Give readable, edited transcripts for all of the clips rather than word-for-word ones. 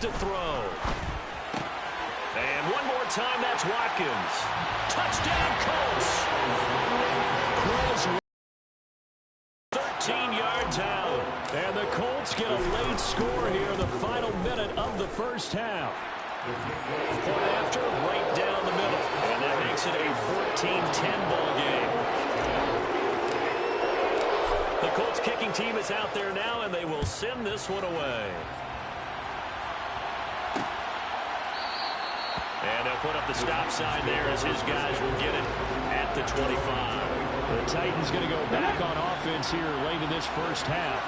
To throw. And one more time, that's Watkins. Touchdown, Colts. 13 yards out. And the Colts get a late score here in the final minute of the first half. Point after, right down the middle. And that makes it a 14-10 ball game. The Colts kicking team is out there now, and they will send this one away. And they'll put up the stop sign there as his guys will get it at the 25. The Titans going to go back on offense here late in this first half.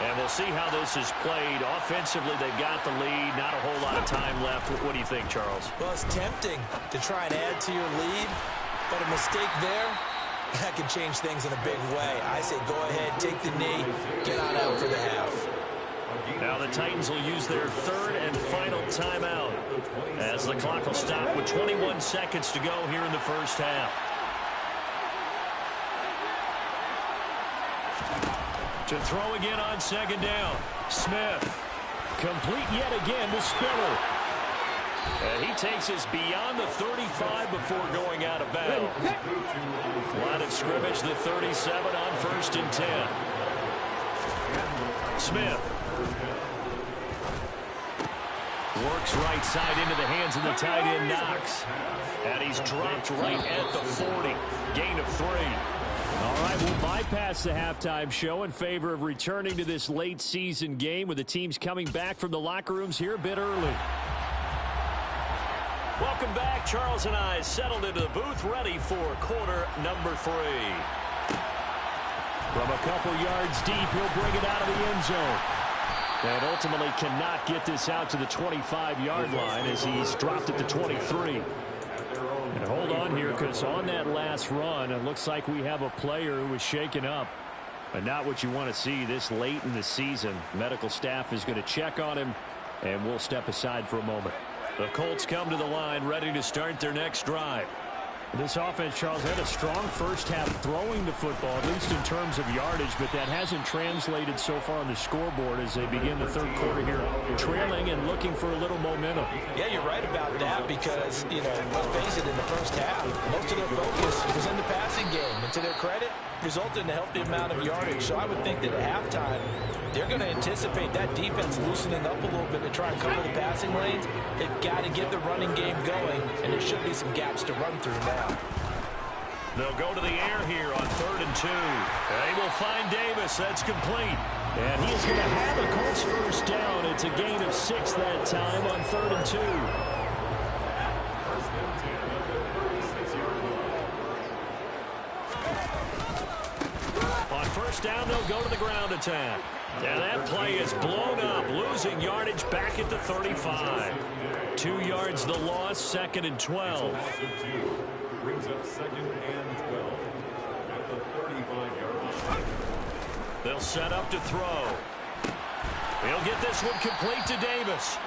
And we'll see how this is played. Offensively, they've got the lead. Not a whole lot of time left. What do you think, Charles? Well, it's tempting to try and add to your lead, but a mistake there, that could change things in a big way. I say go ahead, take the knee, get on out for the half. Now the Titans will use their third and final timeout as the clock will stop with 21 seconds to go here in the first half. To throw again on second down. Smith. Complete yet again to Spiller. And he takes us beyond the 35 before going out of bounds. Line of scrimmage, the 37 on 1st and 10. Smith. Works right side into the hands of the tight end, Knox. And he's dropped right at the 40. Gain of 3. All right, we'll bypass the halftime show in favor of returning to this late season game with the teams coming back from the locker rooms here a bit early. Welcome back. Charles and I settled into the booth ready for quarter number 3. From a couple yards deep, he'll bring it out of the end zone. And ultimately cannot get this out to the 25-yard line as he's dropped it to 23. And hold on here, because on that last run, it looks like we have a player who was shaken up. And not what you want to see this late in the season. Medical staff is going to check on him, and we'll step aside for a moment. The Colts come to the line, ready to start their next drive. This offense, Charles, had a strong first half throwing the football, at least in terms of yardage, but that hasn't translated so far on the scoreboard as they begin the third quarter here, trailing and looking for a little momentum. Yeah, you're right about that because, let's face it, in the first half, most of their focus was in the passing game. And to their credit, resulted in a healthy amount of yardage. So I would think that at halftime, they're going to anticipate that defense loosening up a little bit to try and cover the passing lanes. They've got to get the running game going, and there should be some gaps to run through now. They'll go to the air here on 3rd and 2. They will find Davis. That's complete. And he is going to have a Colts first down. It's a gain of 6 that time on 3rd and 2. On first down, they'll go to the ground attack. And that play is blown up, losing yardage back at the 35. 2 yards the loss, 2nd and 12. Brings up 2nd and 12 at the 35-yard line. They'll set up to throw. He'll get this one complete to Davis.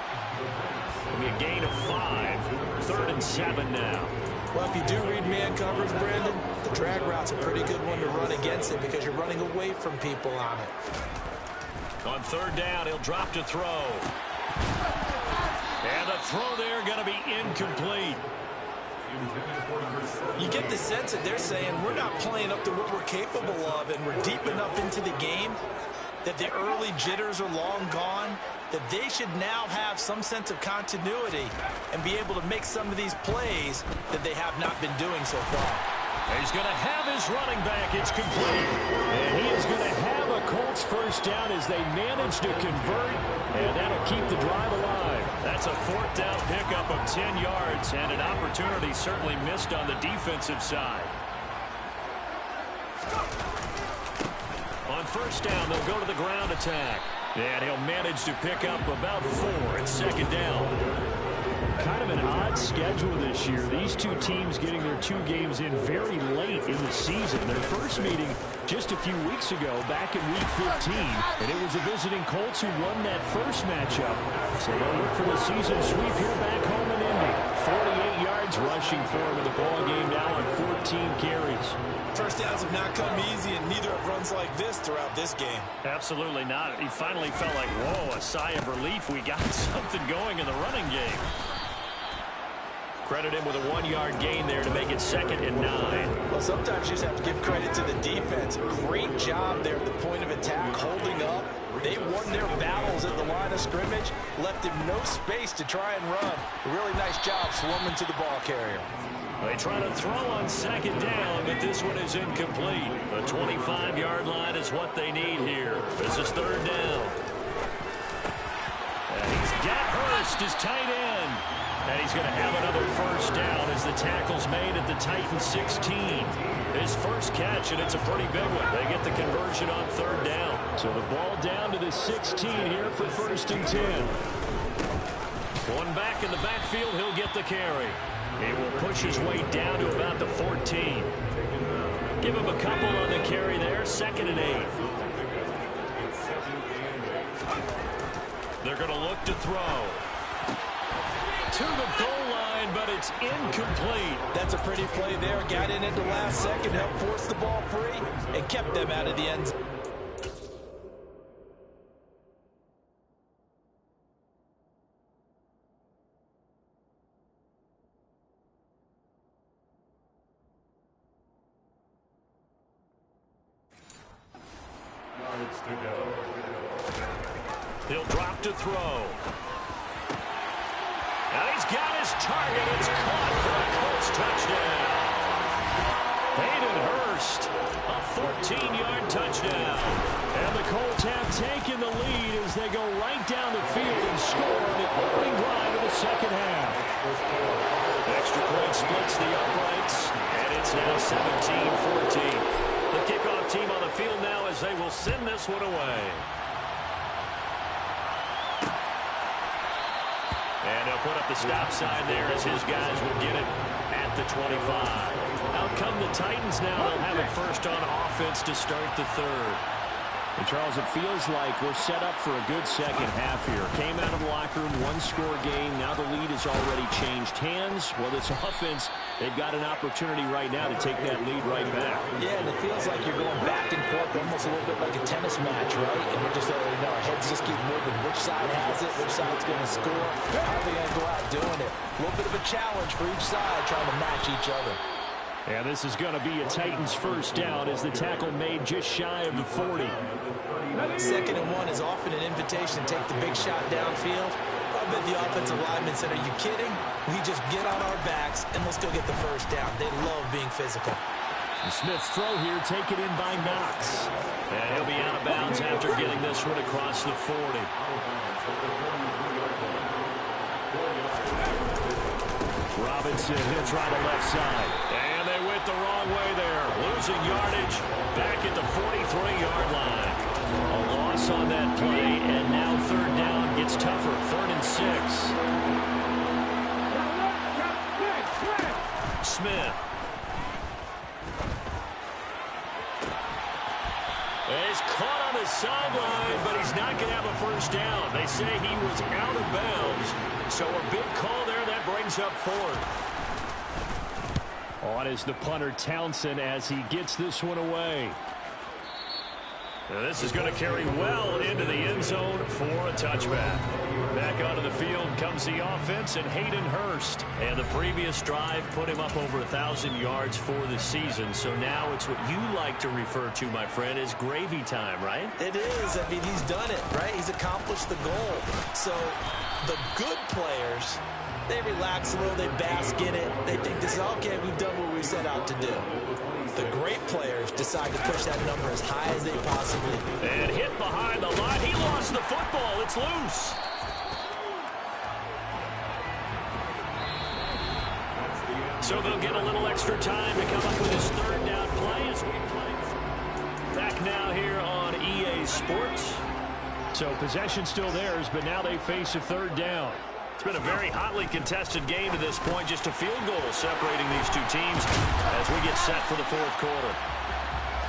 It'll be a gain of 5. 3rd and 7 now. Well, if you do read man coverage, Brandon, the drag route's a pretty good one to run against it because you're running away from people on it. On 3rd down, he'll drop to throw. And the throw there going to be incomplete. You get the sense that they're saying we're not playing up to what we're capable of, and we're deep enough into the game that the early jitters are long gone, that they should now have some sense of continuity and be able to make some of these plays that they have not been doing so far. He's going to have his running back. It's complete. And he is going to have a Colts first down as they manage to convert, and that'll keep the drive alive. That's a 4th down pickup of 10 yards, and an opportunity certainly missed on the defensive side. On first down, they'll go to the ground attack. And he'll manage to pick up about 4 at 2nd down. Kind of an odd schedule this year. These two teams getting their 2 games in very late in the season. Their first meeting just a few weeks ago, back in Week 15. And it was the visiting Colts who won that first matchup. So they'll look for the season sweep here back home in Indy. 48 yards rushing for him in the ball game now on 14 carries. First downs have not come easy, and neither have runs like this throughout this game. Absolutely not. He finally felt like, whoa, a sigh of relief. We got something going in the running game. Credit him with a 1-yard gain there to make it 2nd and 9. Well, sometimes you just have to give credit to the defense. Great job there at the point of attack, holding up. They won their battles at the line of scrimmage, left him no space to try and run. A really nice job swarming to the ball carrier. They try to throw on 2nd down, but this one is incomplete. The 25-yard line is what they need here. This is 3rd down. And he's got Hurst as tight end. And he's going to have another 1st down as the tackle's made at the Titans 16. His first catch, and it's a pretty big one. They get the conversion on 3rd down. So the ball down to the 16 here for 1st and 10. One back in the backfield, he'll get the carry. He will push his way down to about the 14. Give him a couple on the carry there, 2nd and 8. They're going to look to throw. To the goal line, but it's incomplete. That's a pretty play there. Got in at the last second, helped force the ball free, and kept them out of the end zone. He'll drop to throw. And he's got his target. It's caught for a Colts touchdown. Hayden Hurst, a 14-yard touchdown. And the Colts have taken the lead as they go right down the field and score on the opening drive of the 2nd half. Extra point splits the uprights, and it's now 17-14. The kickoff team on the field now as they will send this one away. And he'll put up the stop sign there as his guys will get it at the 25. Out come the Titans now. They'll have it 1st on offense to start the 3rd. And Charles, it feels like we're set up for a good 2nd half here. Came out of the locker room, 1-score game. Now the lead has already changed hands. Well, this offense, they've got an opportunity right now to take that lead right back. Yeah, and it feels like you're going back and forth, almost a little bit like a tennis match, right? And we're just, our heads just keep moving. Which side has it? Which side's going to score? How are they going to go out doing it? A little bit of a challenge for each side, trying to match each other. And this is going to be a Titans 1st down as the tackle made just shy of the 40. 2nd and 1 is often an invitation to take the big shot downfield. I bet the offensive lineman said, are you kidding? We just get on our backs and let's go get the 1st down. They love being physical. And Smith's throw here taken in by Knox. And he'll be out of bounds after getting this one across the 40. Robinson, he'll try the left side. And they went the wrong way there. Losing yardage back at the 43-yard line. A loss on that play, and now 3rd down gets tougher. 3rd and 6. Smith. He's caught on the sideline, but he's not going to have a 1st down. They say he was out of bounds. So a big call there that brings up 4th. On is the punter Townsend as he gets this one away. Now this is going to carry well into the end zone for a touchback. Back onto the field comes the offense and Hayden Hurst. And the previous drive put him up over 1,000 yards for the season. So now it's what you like to refer to, my friend, as gravy time, right? It is. I mean, he's done it, right? He's accomplished the goal. So the good players, they relax a little, they bask in it. They think this is, okay, we've done what we set out to do. The great players decide to push that number as high as they possibly can. And hit behind the line. He lost the football. It's loose. So they'll get a little extra time to come up with his 3rd down play as we play. Back now here on EA Sports. So possession still theirs, but now they face a 3rd down. It's been a very hotly contested game to this point. Just a field goal separating these two teams as we get set for the 4th quarter.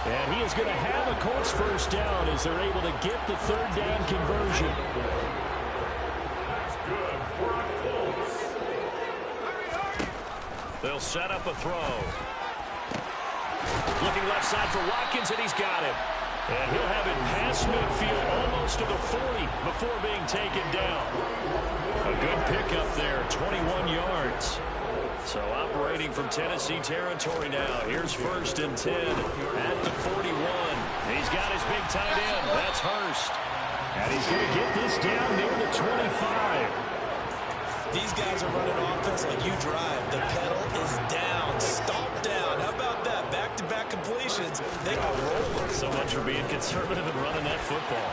And he is going to have a Colts 1st down as they're able to get the 3rd down conversion. That's good for a Colts. They'll set up a throw. Looking left side for Watkins, and he's got it. And he'll have it past midfield almost to the 40 before being taken down. A good pickup there, 21 yards. So operating from Tennessee territory now. Here's 1st and 10 at the 41. He's got his big tight end. That's Hurst. And he's going to get this down near the 25. These guys are running offense like you drive. The pedal is down, stomp down. How about that? Back-to-back completions. They are rolling. So much for being conservative and running that football.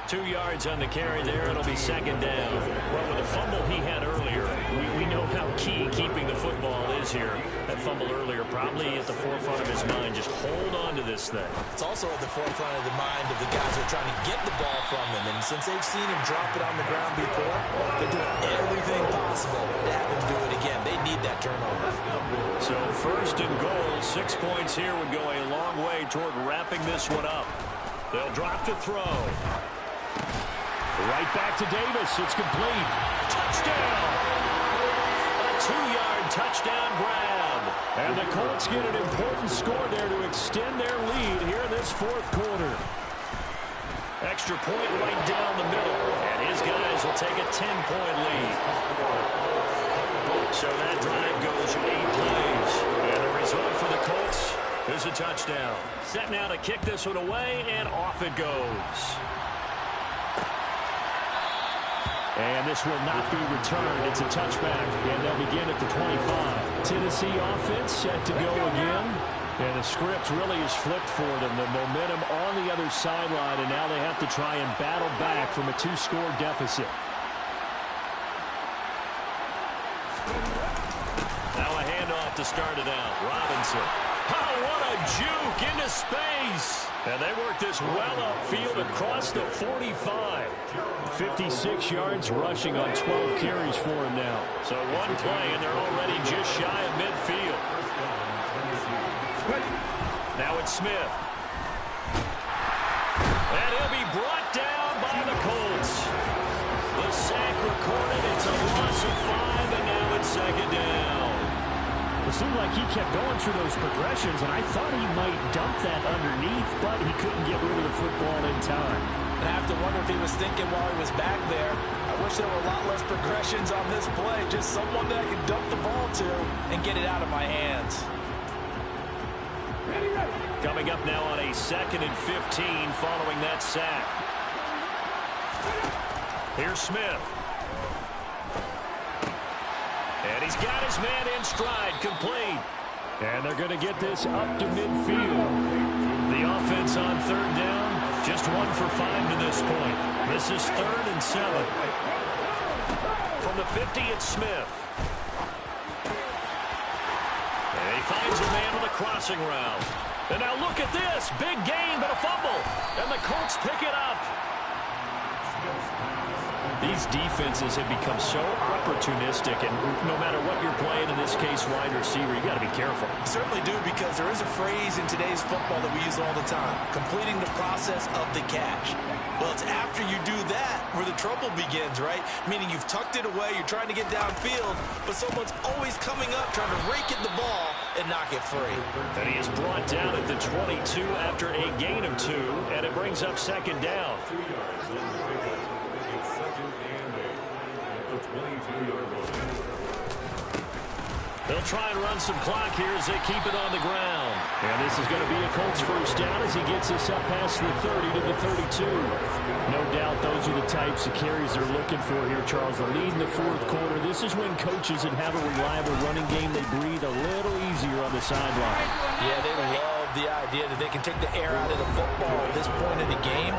2 yards on the carry there. It'll be 2nd down. Well, with the fumble he had earlier, we know how key keeping the football is here. That fumble earlier probably at the forefront of his mind. Just hold on to this thing. It's also at the forefront of the mind of the guys who are trying to get the ball from him. And since they've seen him drop it on the ground before, they're doing everything possible to have him do it again. They need that turnover. So 1st and goal, 6 points here would go a long way toward wrapping this one up. They'll drop to throw. Right back to Davis. It's complete. Touchdown. A 2-yard touchdown grab. And the Colts get an important score there to extend their lead here in this 4th quarter. Extra point right down the middle. And his guys will take a 10-point lead. So that drive goes 8 plays. And the result for the Colts is a touchdown. Set now to kick this one away, and off it goes. And this will not be returned. It's a touchback, and they'll begin at the 25. Tennessee offense set to go again. And the script really is flipped for them. The momentum on the other sideline, and now they have to try and battle back from a 2-score deficit. Now a handoff to start it out. Robinson. Oh, what a juke into space. And they work this well upfield across the 45. 56 yards rushing on 12 carries for him now. So one play, and they're already just shy of midfield. Now it's Smith. And he'll be brought down by the Colts. The sack recorded. It's a loss of 5, and now it's 2nd down. It seemed like he kept going through those progressions, and I thought he might dump that underneath, but he couldn't get rid of the football in time. And I have to wonder if he was thinking while he was back there, I wish there were a lot less progressions on this play. Just someone that I could dump the ball to and get it out of my hands. Coming up now on a 2nd and 15 following that sack. Here's Smith. And he's got his man in stride, complete. And they're going to get this up to midfield. The offense on 3rd down, just 1 for 5 to this point. This is 3rd and 7. From the 50, it's Smith. And he finds a man with a crossing route. And now look at this. Big gain, but a fumble. And the Colts pick it up. These defenses have become so opportunistic, and no matter what you're playing, in this case, wide receiver, you got to be careful. Certainly do, because there is a phrase in today's football that we use all the time, completing the process of the catch. Well, it's after you do that where the trouble begins, right? Meaning you've tucked it away, you're trying to get downfield, but someone's always coming up trying to rake at the ball and knock it free. And he is brought down at the 22 after a gain of 2, and it brings up 2nd down. 2 yards. It's 2nd and 8 at the 22-yard line. They'll try and run some clock here as they keep it on the ground. And this is going to be a Colts 1st down as he gets us up past the 30 to the 32. No doubt those are the types of carries they're looking for here, Charles. The lead in the 4th quarter. This is when coaches that have a reliable running game, they breathe a little easier on the sideline. Yeah, they love the idea that they can take the air out of the football at this point in the game.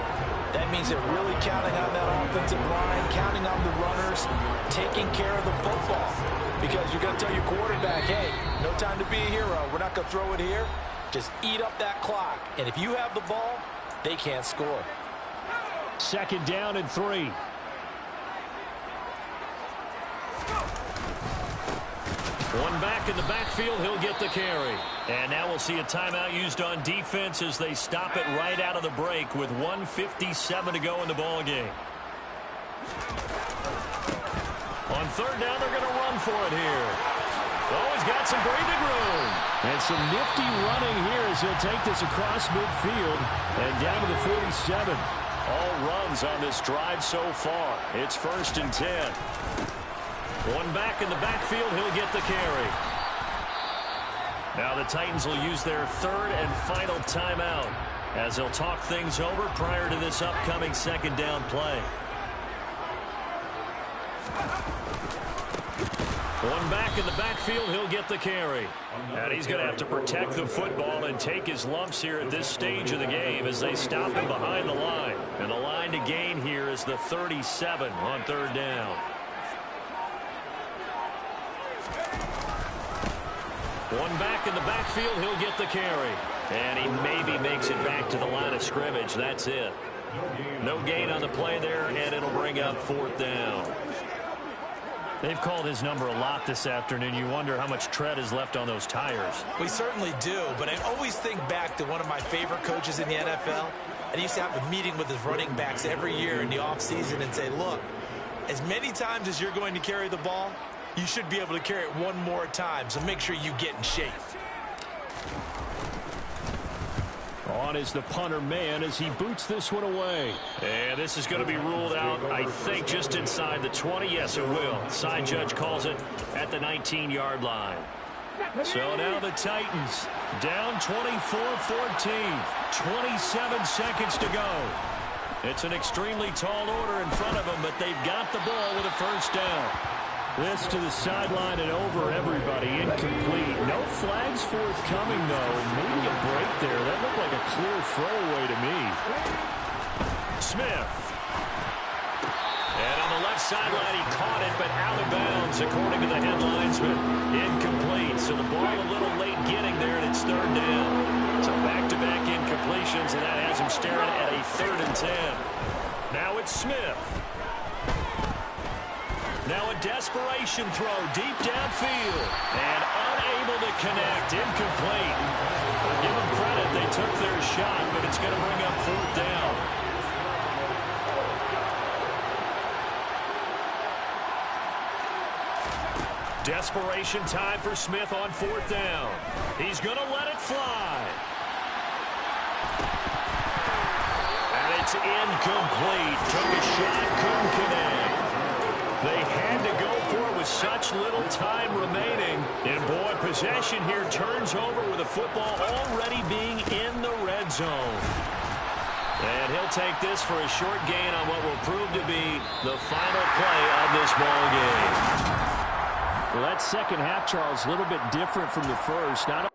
That means they're really counting on that offensive line, counting on the runners, taking care of the football. Because you're going to tell your quarterback, hey, no time to be a hero. We're not going to throw it here. Just eat up that clock. And if you have the ball, they can't score. 2nd down and 3. One back in the backfield, he'll get the carry. And now we'll see a timeout used on defense as they stop it right out of the break with 1:57 to go in the ball game. On On third down, they're going to run for it here. Oh, he's got some breathing room. And some nifty running here as he'll take this across midfield and down to the 47. All runs on this drive so far. It's 1st and 10. One back in the backfield, he'll get the carry. Now the Titans will use their 3rd and final timeout as they'll talk things over prior to this upcoming 2nd down play. One back in the backfield, he'll get the carry. And he's going to have to protect the football and take his lumps here at this stage of the game as they stop him behind the line. And the line to gain here is the 37 on 3rd down. One back in the backfield, he'll get the carry. And he maybe makes it back to the line of scrimmage. That's it. No gain on the play there, and it'll bring up 4th down. They've called his number a lot this afternoon. You wonder how much tread is left on those tires. We certainly do, but I always think back to one of my favorite coaches in the NFL. And he used to have a meeting with his running backs every year in the offseason and say, look, as many times as you're going to carry the ball, you should be able to carry it one more time, so make sure you get in shape. On is the punter man as he boots this one away. And this is going to be ruled out, I think, just inside the 20. Yes, it will. Side judge calls it at the 19-yard line. So now the Titans down 24-14. 27 seconds to go. It's an extremely tall order in front of them, but they've got the ball with a 1st down. This to the sideline and over everybody. Incomplete. No flags forthcoming, though. Maybe a break there. That looked like a clear throwaway to me. Smith. And on the left sideline, he caught it, but out of bounds, according to the head linesman. Incomplete. So the ball a little late getting there, and it's 3rd down. So back-to-back incompletions, and that has him staring at a 3rd and 10. Now it's Smith. Now a desperation throw deep downfield. And unable to connect. Incomplete. I'll give them credit. They took their shot, but it's going to bring up 4th down. Desperation time for Smith on 4th down. He's going to let it fly. And it's incomplete. Took a shot, couldn't connect. They had to go for it with such little time remaining. And, boy, possession here turns over with the football already being in the red zone. And he'll take this for a short gain on what will prove to be the final play of this ball game. Well, that second half, Charles, a little bit different from the first. Not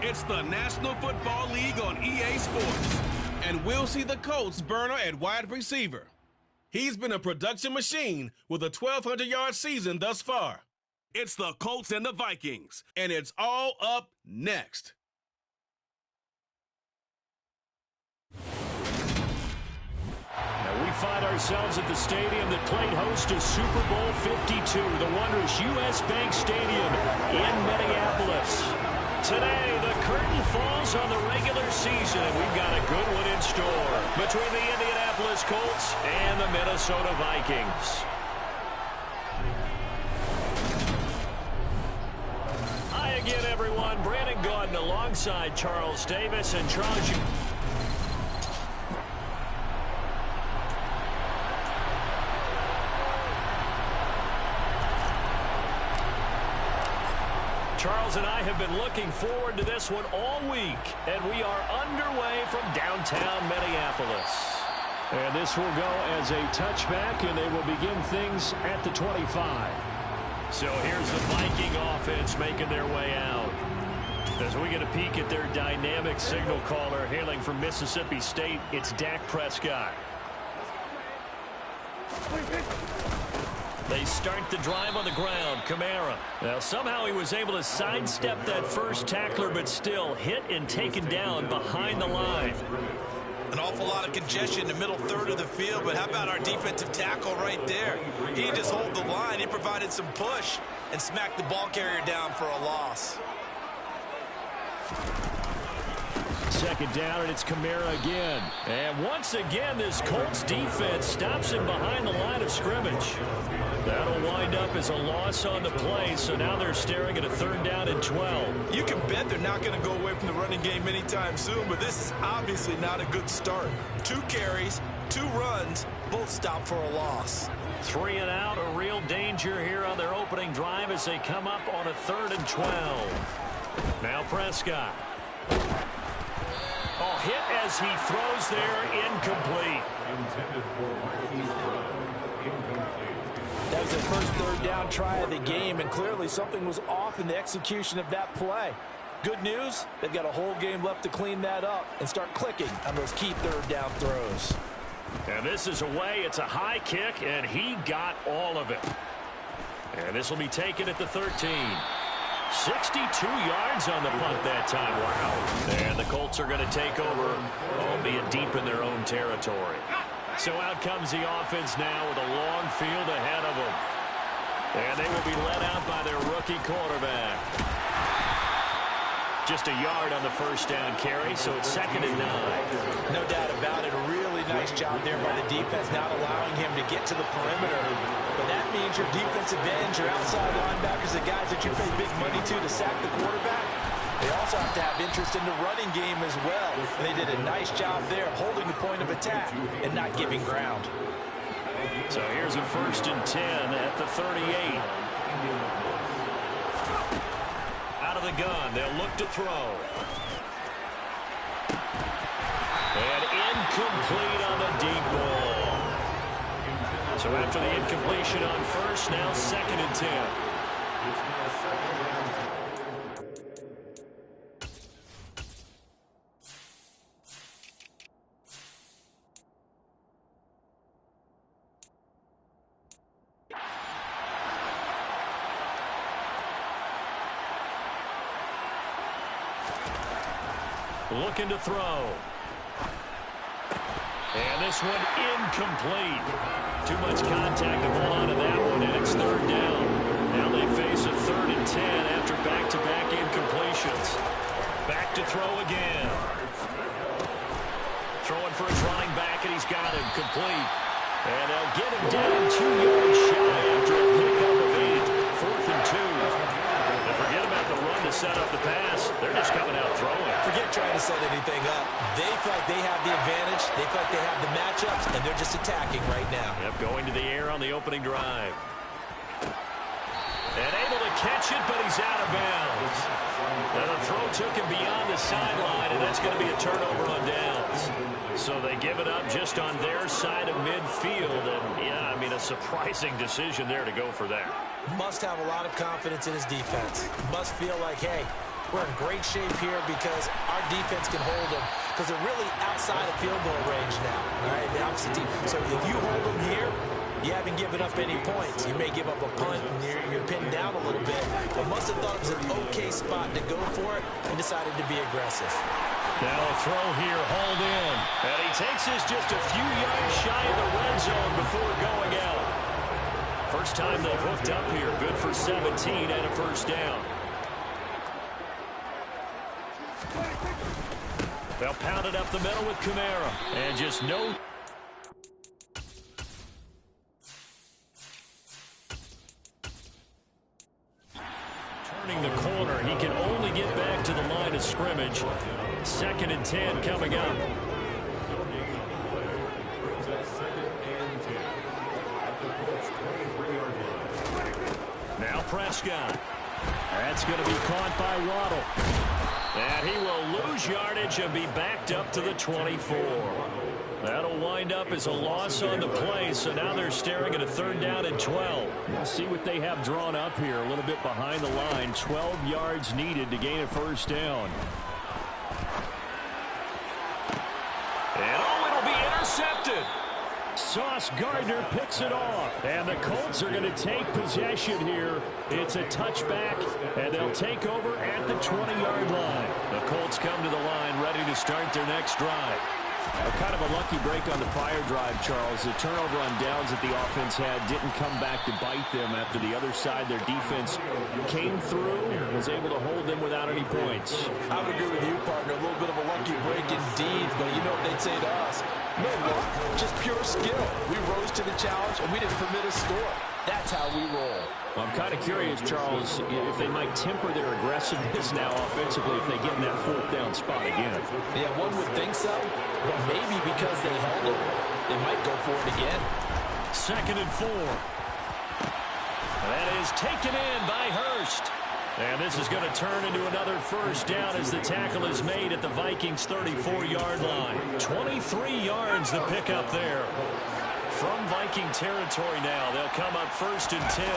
It's the National Football League on EA Sports. And we'll see the Colts burner at wide receiver. He's been a production machine with a 1,200-yard season thus far. It's the Colts and the Vikings, and it's all up next. Now we find ourselves at the stadium that played host to Super Bowl 52, the wondrous U.S. Bank Stadium in Minneapolis. Today, the curtain falls on the regular season, and we've got a good one in store between the Indianapolis Colts and the Minnesota Vikings. Hi again, everyone. Brandon Gaudin alongside Charles Davis. And Charles, Charles and I have been looking forward to this one all week, and we are underway from downtown Minneapolis. And this will go as a touchback, and they will begin things at the 25. So here's the Viking offense making their way out. As we get a peek at their dynamic signal caller hailing from Mississippi State, it's Dak Prescott. They start the drive on the ground. Kamara. Now, somehow he was able to sidestep that first tackler, but still hit and taken down behind the line. An awful lot of congestion in the middle third of the field, but how about our defensive tackle right there? He didn't just hold the line. He provided some push and smacked the ball carrier down for a loss. Second down, and it's Kamara again. And once again, this Colts defense stops him behind the line of scrimmage. That'll wind up as a loss on the play, so now they're staring at a third down and 12. You can bet they're not going to go away from the running game anytime soon, but this is obviously not a good start. 2 carries, 2 runs, both stopped for a loss. 3 and out, a real danger here on their opening drive as they come up on a third and 12. Now Prescott. Oh, hit as he throws there, incomplete. That was their first third down try of the game, and clearly something was off in the execution of that play. Good news, they've got a whole game left to clean that up and start clicking on those key third down throws. And this is away. It's a high kick, and he got all of it. And this will be taken at the 13. 62 yards on the punt that time. Wow. And the Colts are going to take over, albeit deep in their own territory. So out comes the offense now with a long field ahead of them. And they will be led out by their rookie quarterback. Just a yard on the first down carry, so it's 2nd and 9. No doubt about it. A really nice job there by the defense, not allowing him to get to the perimeter. But that means your defensive ends, your outside linebackers, the guys that you pay big money to sack the quarterback, they also have to have interest in the running game as well. And they did a nice job there holding the point of attack and not giving ground. So here's a 1st and 10 at the 38. Out of the gun, they'll look to throw. And incomplete on the deep ball. So after the incompletion on first, now 2nd and 10. Looking to throw. And this one incomplete. Too much contact to hold on to that one, and it's 3rd down. Now they face a 3rd and 10 after back-to-back incompletions. Back to throw again. Throwing for his running back, and he's got him complete. And they'll get him down 2 yards shy after a pickup of 8. 4th and 2. And forget about the run to set up the pass. They're just coming out throwing. Forget trying to set anything up. They feel like they have the advantage. They feel like they have the matchups, and they're just attacking right now. Yep, going to the air on the opening drive. And able to catch it, but he's out of bounds. And the throw took him beyond the sideline, and that's going to be a turnover on downs. So they give it up just on their side of midfield. And, yeah, I mean, a surprising decision there to go for that. Must have a lot of confidence in his defense. Must feel like, hey, we're in great shape here because our defense can hold them because they're really outside of field goal range now, all right, the opposite team. So if you hold them here, you haven't given up any points. You may give up a punt and you're pinned down a little bit, but must have thought it was an okay spot to go for it and decided to be aggressive. Now a throw here, hauled in. And he takes this just a few yards shy of the red zone before going out. First time they've hooked up here. Good for 17 and a first down. They'll pound it up the middle with Kamara. And just no... Turning the corner, he can only get back to the line of scrimmage. 2nd and 10 coming up. Now Prescott. That's going to be caught by Waddle. And he will lose yardage and be backed up to the 24. That'll wind up as a loss on the play, so now they're staring at a 3rd down and 12. We'll see what they have drawn up here, a little bit behind the line. 12 yards needed to gain a first down. And oh, it'll be intercepted. Sauce Gardner picks it off. And the Colts are going to take possession here. It's a touchback, and they'll take over at the 20-yard line. The Colts come to the line ready to start their next drive. Kind of a lucky break on the prior drive, Charles. The turnover on downs that the offense had didn't come back to bite them after the other side. Their defense came through and was able to hold them without any points. I would agree with you, partner. A little bit of a lucky break indeed, but you know what they'd say to us? No luck, just pure skill. We rose to the challenge, and we didn't permit a score. That's how we roll. Well, I'm kind of curious, Charles, if they might temper their aggressiveness now offensively if they get in that 4th down spot again. Yeah, one would think so, but maybe because they held it, they might go for it again. 2nd and 4. That is taken in by Hurst. And this is going to turn into another first down as the tackle is made at the Vikings' 34-yard line. 23 yards the pickup there. From Viking territory now, they'll come up 1st and 10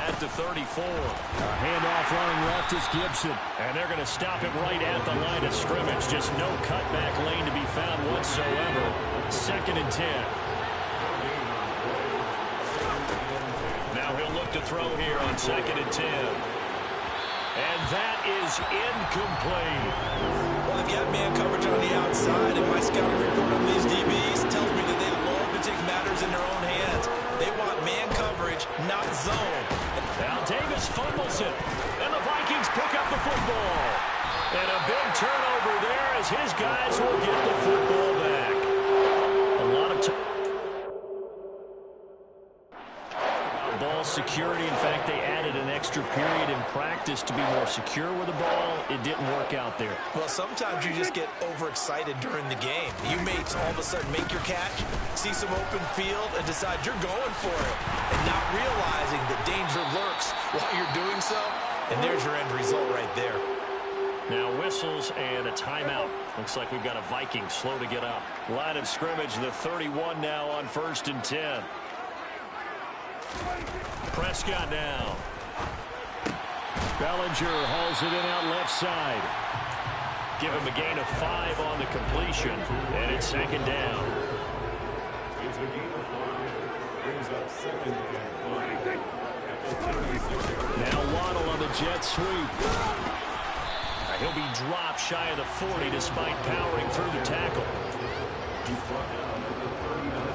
at the 34. Handoff running left is Gibson. And they're going to stop it right at the line of scrimmage. Just no cutback lane to be found whatsoever. 2nd and 10. Now he'll look to throw here on 2nd and 10. And that is incomplete. Well, they've got man coverage on the outside, and my scouting report on these DBs tells me that they love to take matters in their own hands. They want man coverage, not zone. Now Davis fumbles it, and the Vikings pick up the football. And a big turnover there as his guys will get the football back. A lot of ball security. In fact, they added an extra period in practice to be more secure with the ball. It didn't work out there. Well, sometimes you just get overexcited during the game. You may all of a sudden make your catch, see some open field, and decide you're going for it, and not realizing that danger lurks while you're doing so, and there's your end result right there. Now whistles and a timeout. Looks like we've got a Viking slow to get up. Line of scrimmage, the 31 now on 1st and 10. Prescott now. Bellinger hauls it in out left side. Give him a gain of 5 on the completion, and it's 2nd down. It's a gain of 5. Brings up 2nd and 5. Now Waddle on the jet sweep. He'll be dropped shy of the 40 despite powering through the tackle. He's brought down at the 39.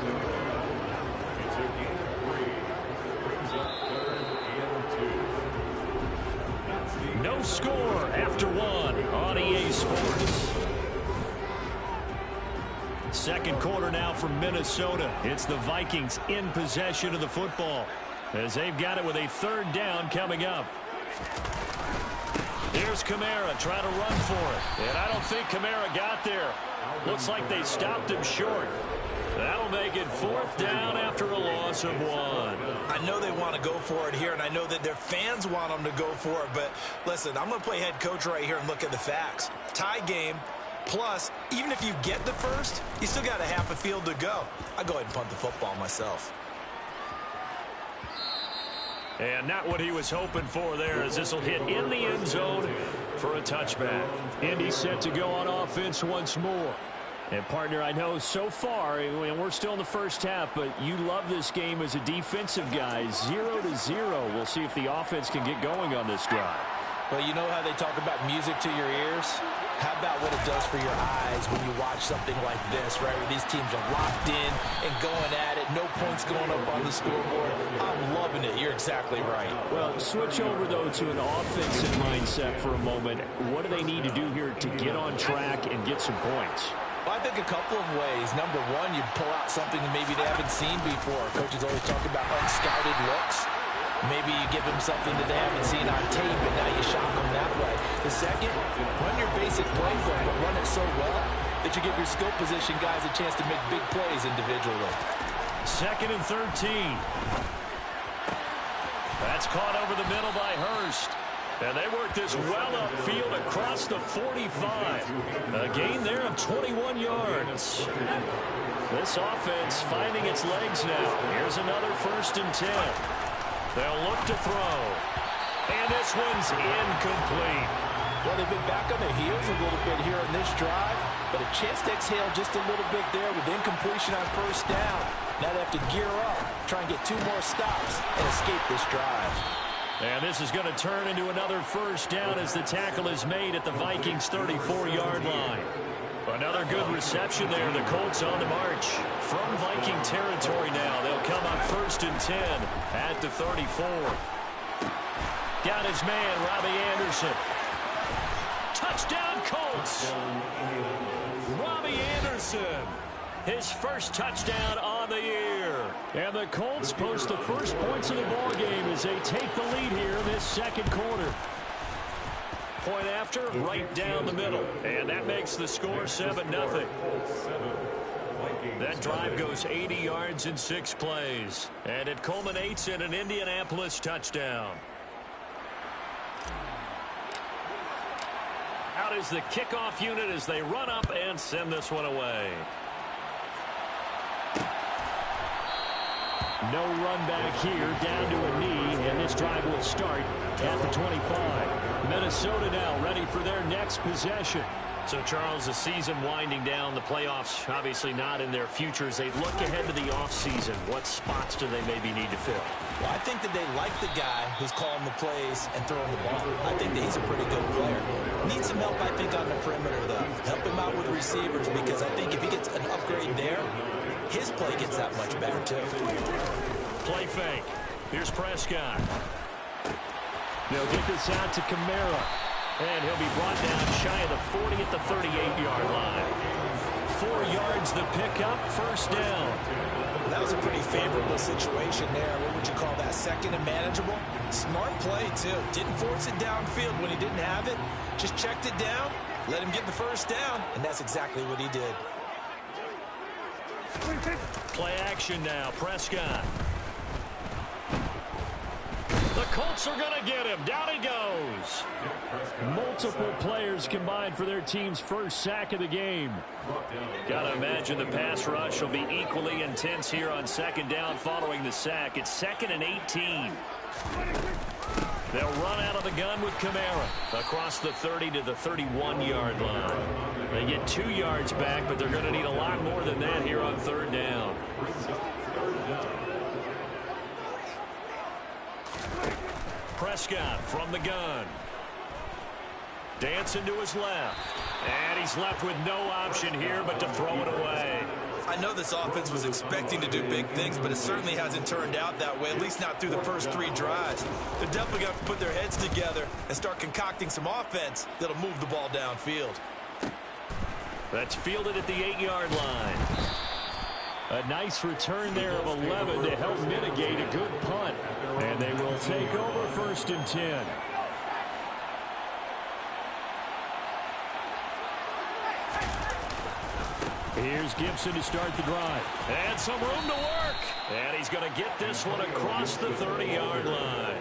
It's a gain of 3. Brings up 3rd and 2. No score after 1 on EA Sports. 2nd quarter now from Minnesota. It's the Vikings in possession of the football as they've got it with a 3rd down coming up. Here's Kamara trying to run for it. And I don't think Kamara got there. Looks like they stopped him short. That'll make it 4th down after a loss of 1. I know they want to go for it here, and I know that their fans want them to go for it. But listen, I'm going to play head coach right here and look at the facts. Tie game, plus, even if you get the first, you still got a half a field to go. I go ahead and punt the football myself. And not what he was hoping for there, as this will hit in the end zone for a touchback. Indy set to go on offense once more. And, partner, I know so far, and we're still in the first half, but you love this game as a defensive guy. 0-0. We'll see if the offense can get going on this drive. Well, you know how they talk about music to your ears? How about what it does for your eyes when you watch something like this, right, where these teams are locked in and going at it, no points going up on the scoreboard? I'm loving it. You're exactly right. Well, switch over, though, to an offensive mindset for a moment. What do they need to do here to get on track and get some points? Well, I think a couple of ways. Number one, you pull out something that maybe they haven't seen before. Coaches always talk about unscouted looks. Maybe you give them something that they haven't seen on tape, and now you shock them that way. The second, run your basic playbook, but run it so well that you give your skill position guys a chance to make big plays individually. 2nd and 13. That's caught over the middle by Hurst. And they work this well upfield across the 45. A gain there of 21 yards. This offense finding its legs now. Here's another 1st and 10. They'll look to throw. And this one's incomplete. Well, they've been back on their heels a little bit here in this drive, but a chance to exhale just a little bit there with incompletion on 1st down. Now they have to gear up, try and get 2 more stops, and escape this drive. And this is going to turn into another 1st down as the tackle is made at the Vikings' 34-yard line. Another good reception there. The Colts on the march from Viking territory now. They'll come up 1st and 10 at the 34. Got his man, Robbie Anderson. Touchdown, Colts. Robbie Anderson. His first touchdown on the year. And the Colts post the first points of the ball game as they take the lead here in this 2nd quarter. Point after, right down the middle. And that makes the score 7-0. That drive goes 80 yards in 6 plays. And it culminates in an Indianapolis touchdown. Out is the kickoff unit as they run up and send this one away. No run back here, down to a knee, and this drive will start at the 25. Minnesota now ready for their next possession. So, Charles, the season winding down, the playoffs obviously not in their futures. They look ahead to the offseason. What spots do they maybe need to fill? Well, I think that they like the guy who's calling the plays and throwing the ball. I think that he's a pretty good player. Needs some help, I think, on the perimeter, though. Help him out with receivers, because I think if he gets an upgrade there, his play gets that much better, too. Play fake. Here's Prescott. They'll get this out to Kamara. And he'll be brought down shy of the 40 at the 38-yard line. 4 yards the pickup, 1st down. That was a pretty favorable situation there. What would you call that, 2nd and manageable? Smart play, too. Didn't force it downfield when he didn't have it. Just checked it down, let him get the 1st down, and that's exactly what he did. Play action now, Prescott. The Colts are going to get him. Down he goes. Multiple players combined for their team's first sack of the game. Got to imagine the pass rush will be equally intense here on 2nd down following the sack. It's 2nd and 18. They'll run out of the gun with Kamara across the 30 to the 31-yard line. They get 2 yards back, but they're going to need a lot more than that here on 3rd down. Prescott from the gun. Dancing to his left. And he's left with no option here but to throw it away. I know this offense was expecting to do big things, but it certainly hasn't turned out that way, at least not through the first 3 drives. They're definitely going to put their heads together and start concocting some offense that'll move the ball downfield. That's fielded at the 8-yard line. A nice return there of 11 to help mitigate a good punt. And they will take over 1st and 10. Here's Gibson to start the drive. And some room to work. And he's going to get this one across the 30-yard line.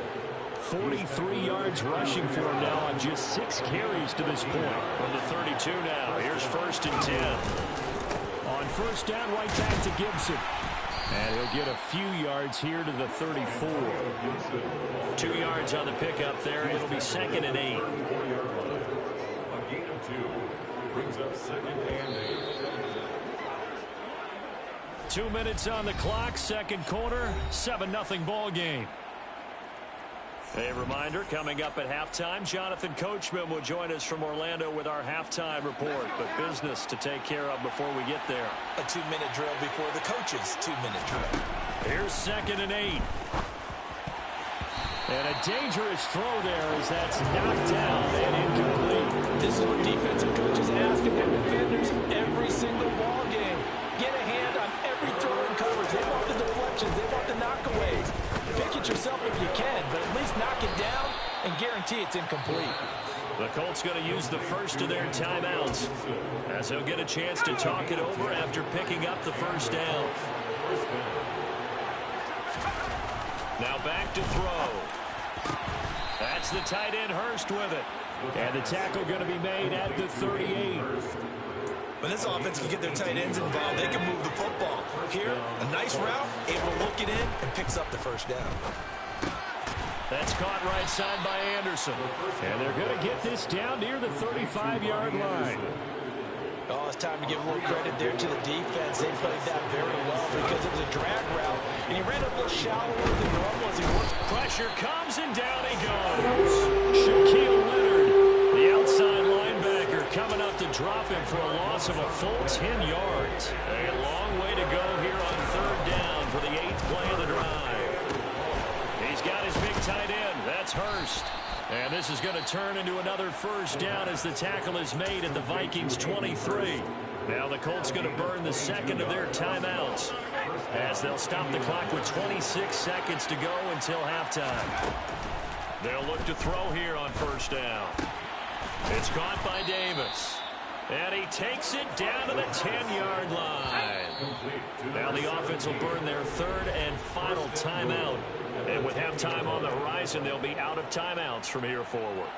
43 yards rushing for him now on just 6 carries to this point. From the 32 now. Here's 1st and 10. On 1st down, right back to Gibson. And he'll get a few yards here to the 34. 2 yards on the pickup there. It'll be 2nd and 8. A gain of 2 brings up 2nd and 8. 2 minutes on the clock, second quarter, 7-0 ball game. A reminder, coming up at halftime, Jonathan Coachman will join us from Orlando with our halftime report. But business to take care of before we get there. A 2-minute drill before the coach's 2-minute drill. Here's 2nd and 8. And a dangerous throw there as that's knocked down and incomplete. This is what defensive coaches ask of their defenders every single ball game. Get a hand on every throw and coverage. They want the deflections. They want the knockaways. Pick it yourself if you can, but at least knock it down and guarantee it's incomplete. The Colts going to use the first of their timeouts as they'll get a chance to talk it over after picking up the first down. Now back to throw. That's the tight end Hurst with it. And the tackle going to be made at the 38. When this offense can get their tight ends involved, they can move the football. Here, a nice route, able to look it in, and picks up the first down. That's caught right side by Anderson. And they're going to get this down near the 35-yard line. Oh, it's time to give a little credit there to the defense. They played that very well because it was a drag route, and he ran a little shallower than normal as he worked. Pressure comes, and down he goes. Shaquille Leonard, the outside linebacker, coming up to drop him for a loss of a full 10 yards. A long way to go here on 3rd down for the 8th play of the drive. He's got his big tight end. That's Hurst. And this is going to turn into another first down as the tackle is made at the Vikings 23. Now the Colts going to burn the second of their timeouts as they'll stop the clock with 26 seconds to go until halftime. They'll look to throw here on first down. It's caught by Davis. And he takes it down to the 10-yard line. Now the offense will burn their 3rd and final timeout. And with halftime on the horizon, they'll be out of timeouts from here forward.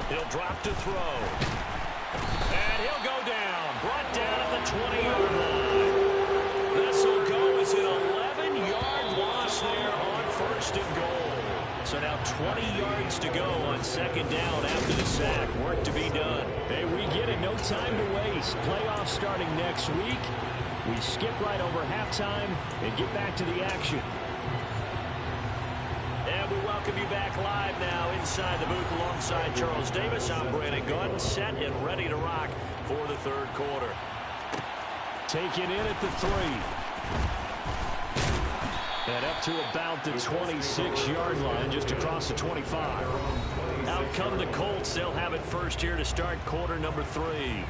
He'll drop to throw. And he'll go down. Brought down at the 20-yard line. This will go as an 11-yard loss there on 1st and goal. So now 20 yards to go on 2nd down after the sack. Work to be done. Hey, we get it. No time to waste. Playoffs starting next week. We skip right over halftime and get back to the action. And we welcome you back live now inside the booth alongside Charles Davis. I'm Brandon Gunn, set and ready to rock for the 3rd quarter. Taken in at the 3. And up to about the 26-yard line, just across the 25. Out come the Colts. They'll have it first here to start quarter number 3.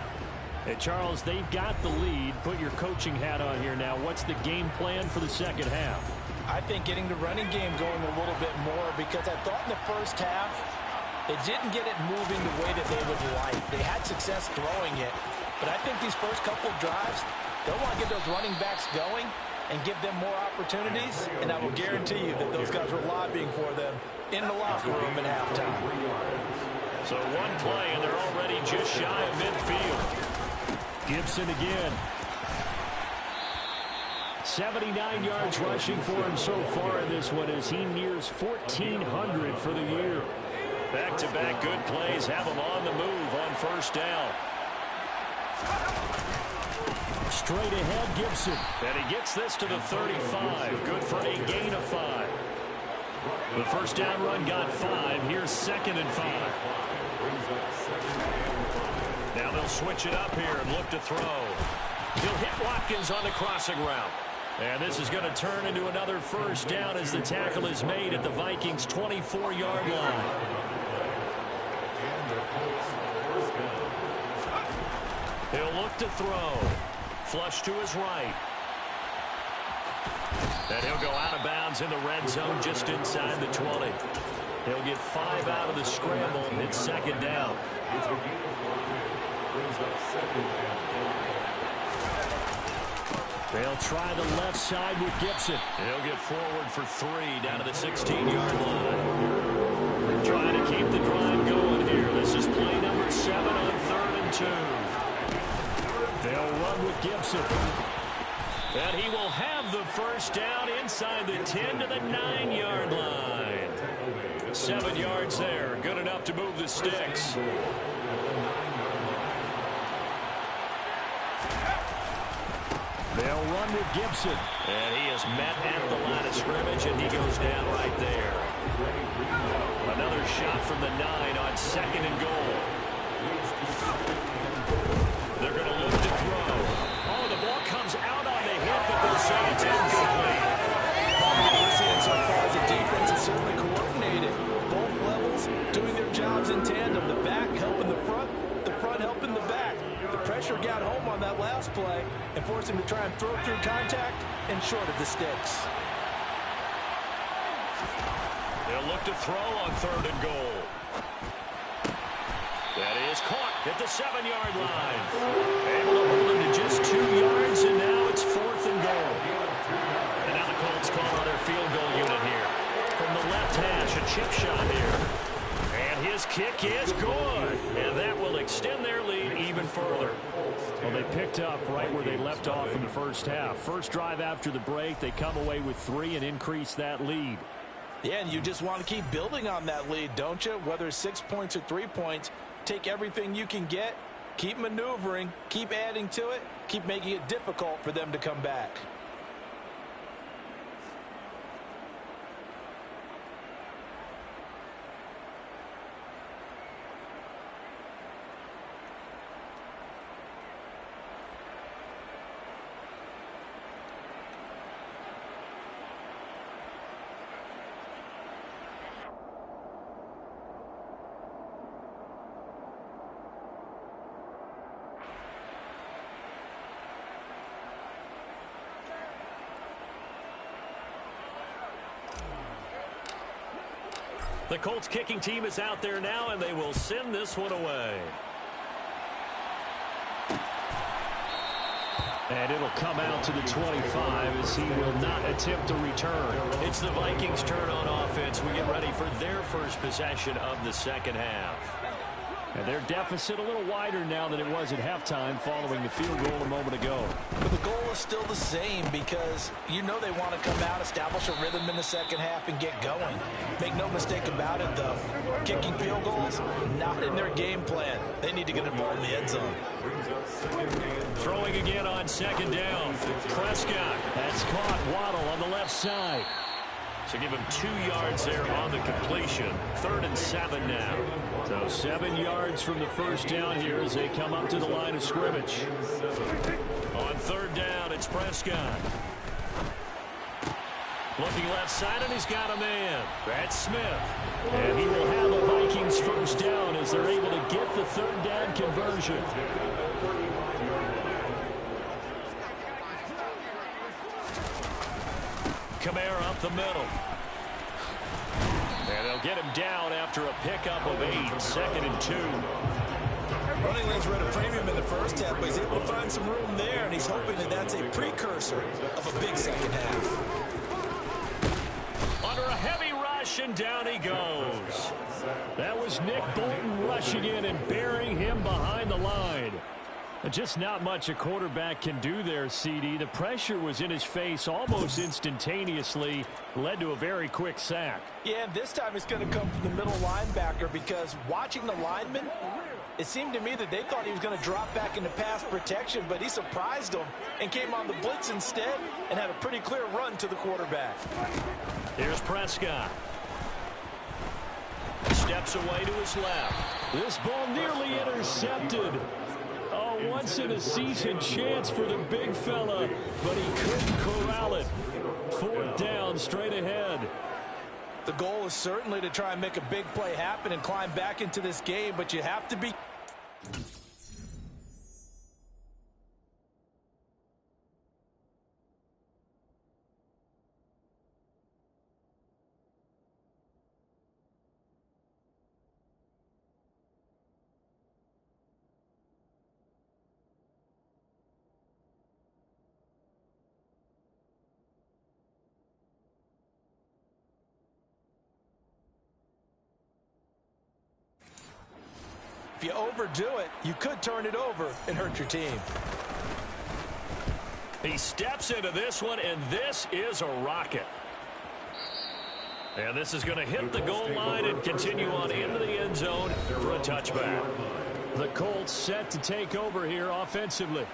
Hey, Charles, they've got the lead. Put your coaching hat on here now. What's the game plan for the second half? I think getting the running game going a little bit more because I thought in the first half they didn't get it moving the way that they would like. They had success throwing it, but I think these first couple of drives, they'll want to get those running backs going and give them more opportunities, and I will guarantee you that those guys were lobbying for them in the locker room at halftime. So one play, and they're already just shy of midfield. Gibson again. 79 yards rushing for him so far in this one as he nears 1,400 for the year. Back-to-back good plays have him on the move on 1st down. Straight ahead, Gibson. And he gets this to the 35. Good for a gain of 5. The first down run got 5. Here's 2nd and 5. Now they'll switch it up here and look to throw. He'll hit Watkins on the crossing route. And this is going to turn into another first down as the tackle is made at the Vikings' 24-yard line. He'll look to throw. Flush to his right. And he'll go out of bounds in the red zone just inside the 20. He'll get 5 out of the scramble. It's 2nd down. They'll try the left side with Gibson. He'll get forward for 3 down to the 16-yard line. Trying to keep the drive going here. This is play number 7 on 3rd and 2. They'll run with Gibson. And he will have the first down inside the 10 to the 9-yard line. 7 yards there. Good enough to move the sticks. They'll run with Gibson. And he is met at the line of scrimmage, and he goes down right there. Another shot from the 9 on 2nd and goal. They're going to look to throw. Oh, the ball comes out on the hit, but they'll say it's incomplete. What we're seeing so far as the defense is certainly coordinated. Both levels doing their jobs in tandem. The back helping the front helping the back. The pressure got home on that last play and forced him to try and throw through contact and short of the sticks. They'll look to throw on 3rd and goal. That is caught at the 7-yard line. Able to hold him to just 2 yards, and now it's 4th and goal. And now the Colts call on their field goal unit here. From the left hash, a chip shot here. And his kick is good. And that will extend their lead even further. Well, they picked up right where they left off in the first half. First drive after the break, they come away with 3 and increase that lead. Yeah, and you just want to keep building on that lead, don't you? Whether it's 6 points or 3 points, take everything you can get, keep maneuvering, keep adding to it, keep making it difficult for them to come back. The Colts kicking team is out there now, and they will send this one away. And it'll come out to the 25 as he will not attempt to return. It's the Vikings' turn on offense. We get ready for their first possession of the second half. And their deficit a little wider now than it was at halftime following the field goal a moment ago. But the goal is still the same because you know they want to come out, establish a rhythm in the second half, and get going. Make no mistake about it, though. Kicking field goals, not in their game plan. They need to get the ball in the end zone. Throwing again on 2nd down. Prescott. That's caught. Waddle on the left side. So give him 2 yards there on the completion. 3rd and 7 now. So 7 yards from the first down here as they come up to the line of scrimmage. On 3rd down, it's Prescott. Looking left side, and he's got a man. That's Smith. And he will have a Vikings first down as they're able to get the 3rd down conversion. Kamara up the middle. And they'll get him down after a pickup of 8. 2nd and 2. Running lanes were at a premium in the first half, but he's able to find some room there, and he's hoping that that's a precursor of a big second half. Under a heavy rush, and down he goes. That was Nick Bolton rushing in and burying him behind the line. Just not much a quarterback can do there, CD. The pressure was in his face almost instantaneously, led to a very quick sack. Yeah, and this time it's going to come from the middle linebacker because watching the lineman, it seemed to me that they thought he was going to drop back into pass protection, but he surprised them and came on the blitz instead and had a pretty clear run to the quarterback. Here's Prescott. Steps away to his left. This ball nearly intercepted. Oh, once-in-a-season chance for the big fella, but he couldn't corral it. 4th down, straight ahead. The goal is certainly to try and make a big play happen and climb back into this game, but you have to be... if you overdo it, you could turn it over and hurt your team. He steps into this one, and this is a rocket. And this is going to hit the goal line and continue on into the end zone for a touchback. The Colts set to take over here offensively.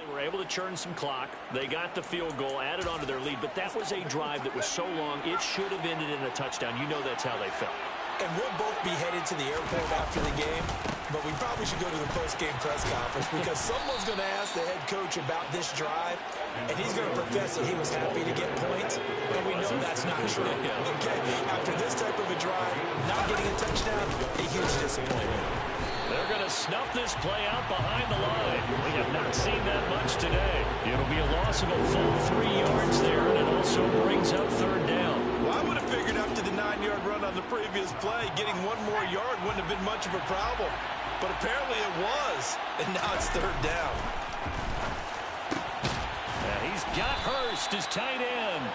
Were able to churn some clock. They got the field goal, added on to their lead, but that was a drive that was so long, it should have ended in a touchdown. You know that's how they felt. And we'll both be headed to the airport after the game, but we probably should go to the post-game press conference because someone's going to ask the head coach about this drive, and he's going to profess that he was happy to get points, and we know that's not true. Okay, after this type of a drive, not getting a touchdown, a huge disappointment. They're going to snuff this play out behind the line. We have not seen that much today. It'll be a loss of a full 3 yards there, and it also brings up third down. Well, I would have figured after the 9-yard run on the previous play, getting 1 more yard wouldn't have been much of a problem. But apparently it was, and now it's third down. And he's got Hurst as tight end.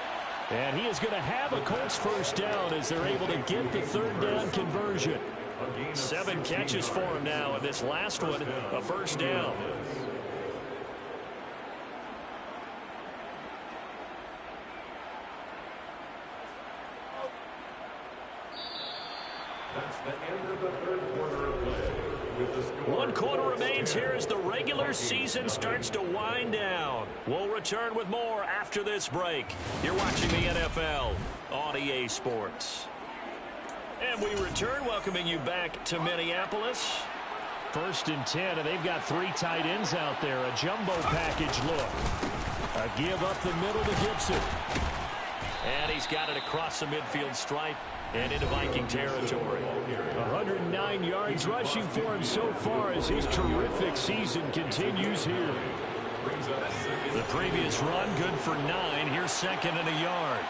And he is going to have a Colts first down as they're able to get the third down conversion. 7 catches for him now, and this last one, a first down. That's the end of the third quarter of play. With the score 1 quarter remains here as the regular season starts to wind down. We'll return with more after this break. You're watching the NFL on EA Sports. And we return, welcoming you back to Minneapolis. 1st and 10, and they've got 3 tight ends out there. A jumbo package look. A give up the middle to Gibson. And he's got it across the midfield stripe and into Viking territory. 109 yards rushing for him so far as his terrific season continues here. The previous run, good for 9. Here's 2nd and a yard.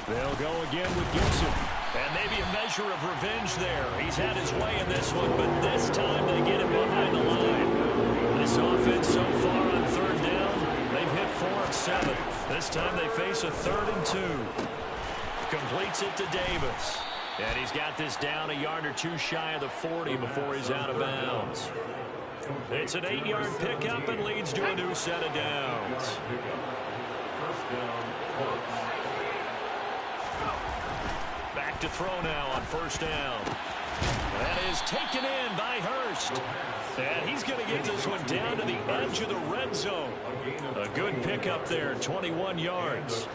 They'll go again with Gibson. And maybe a measure of revenge there. He's had his way in this one, but this time they get him behind the line. This offense so far on 3rd down, they've hit 4 of 7. This time they face a 3rd and 2. Completes it to Davis. And he's got this down a yard or 2 shy of the 40 before he's out of bounds. It's an 8-yard pickup and leads to a new set of downs. Back to throw now on 1st down. That is taken in by Hurst. And he's going to get this one down to the edge of the red zone. A good pickup there, 21 yards.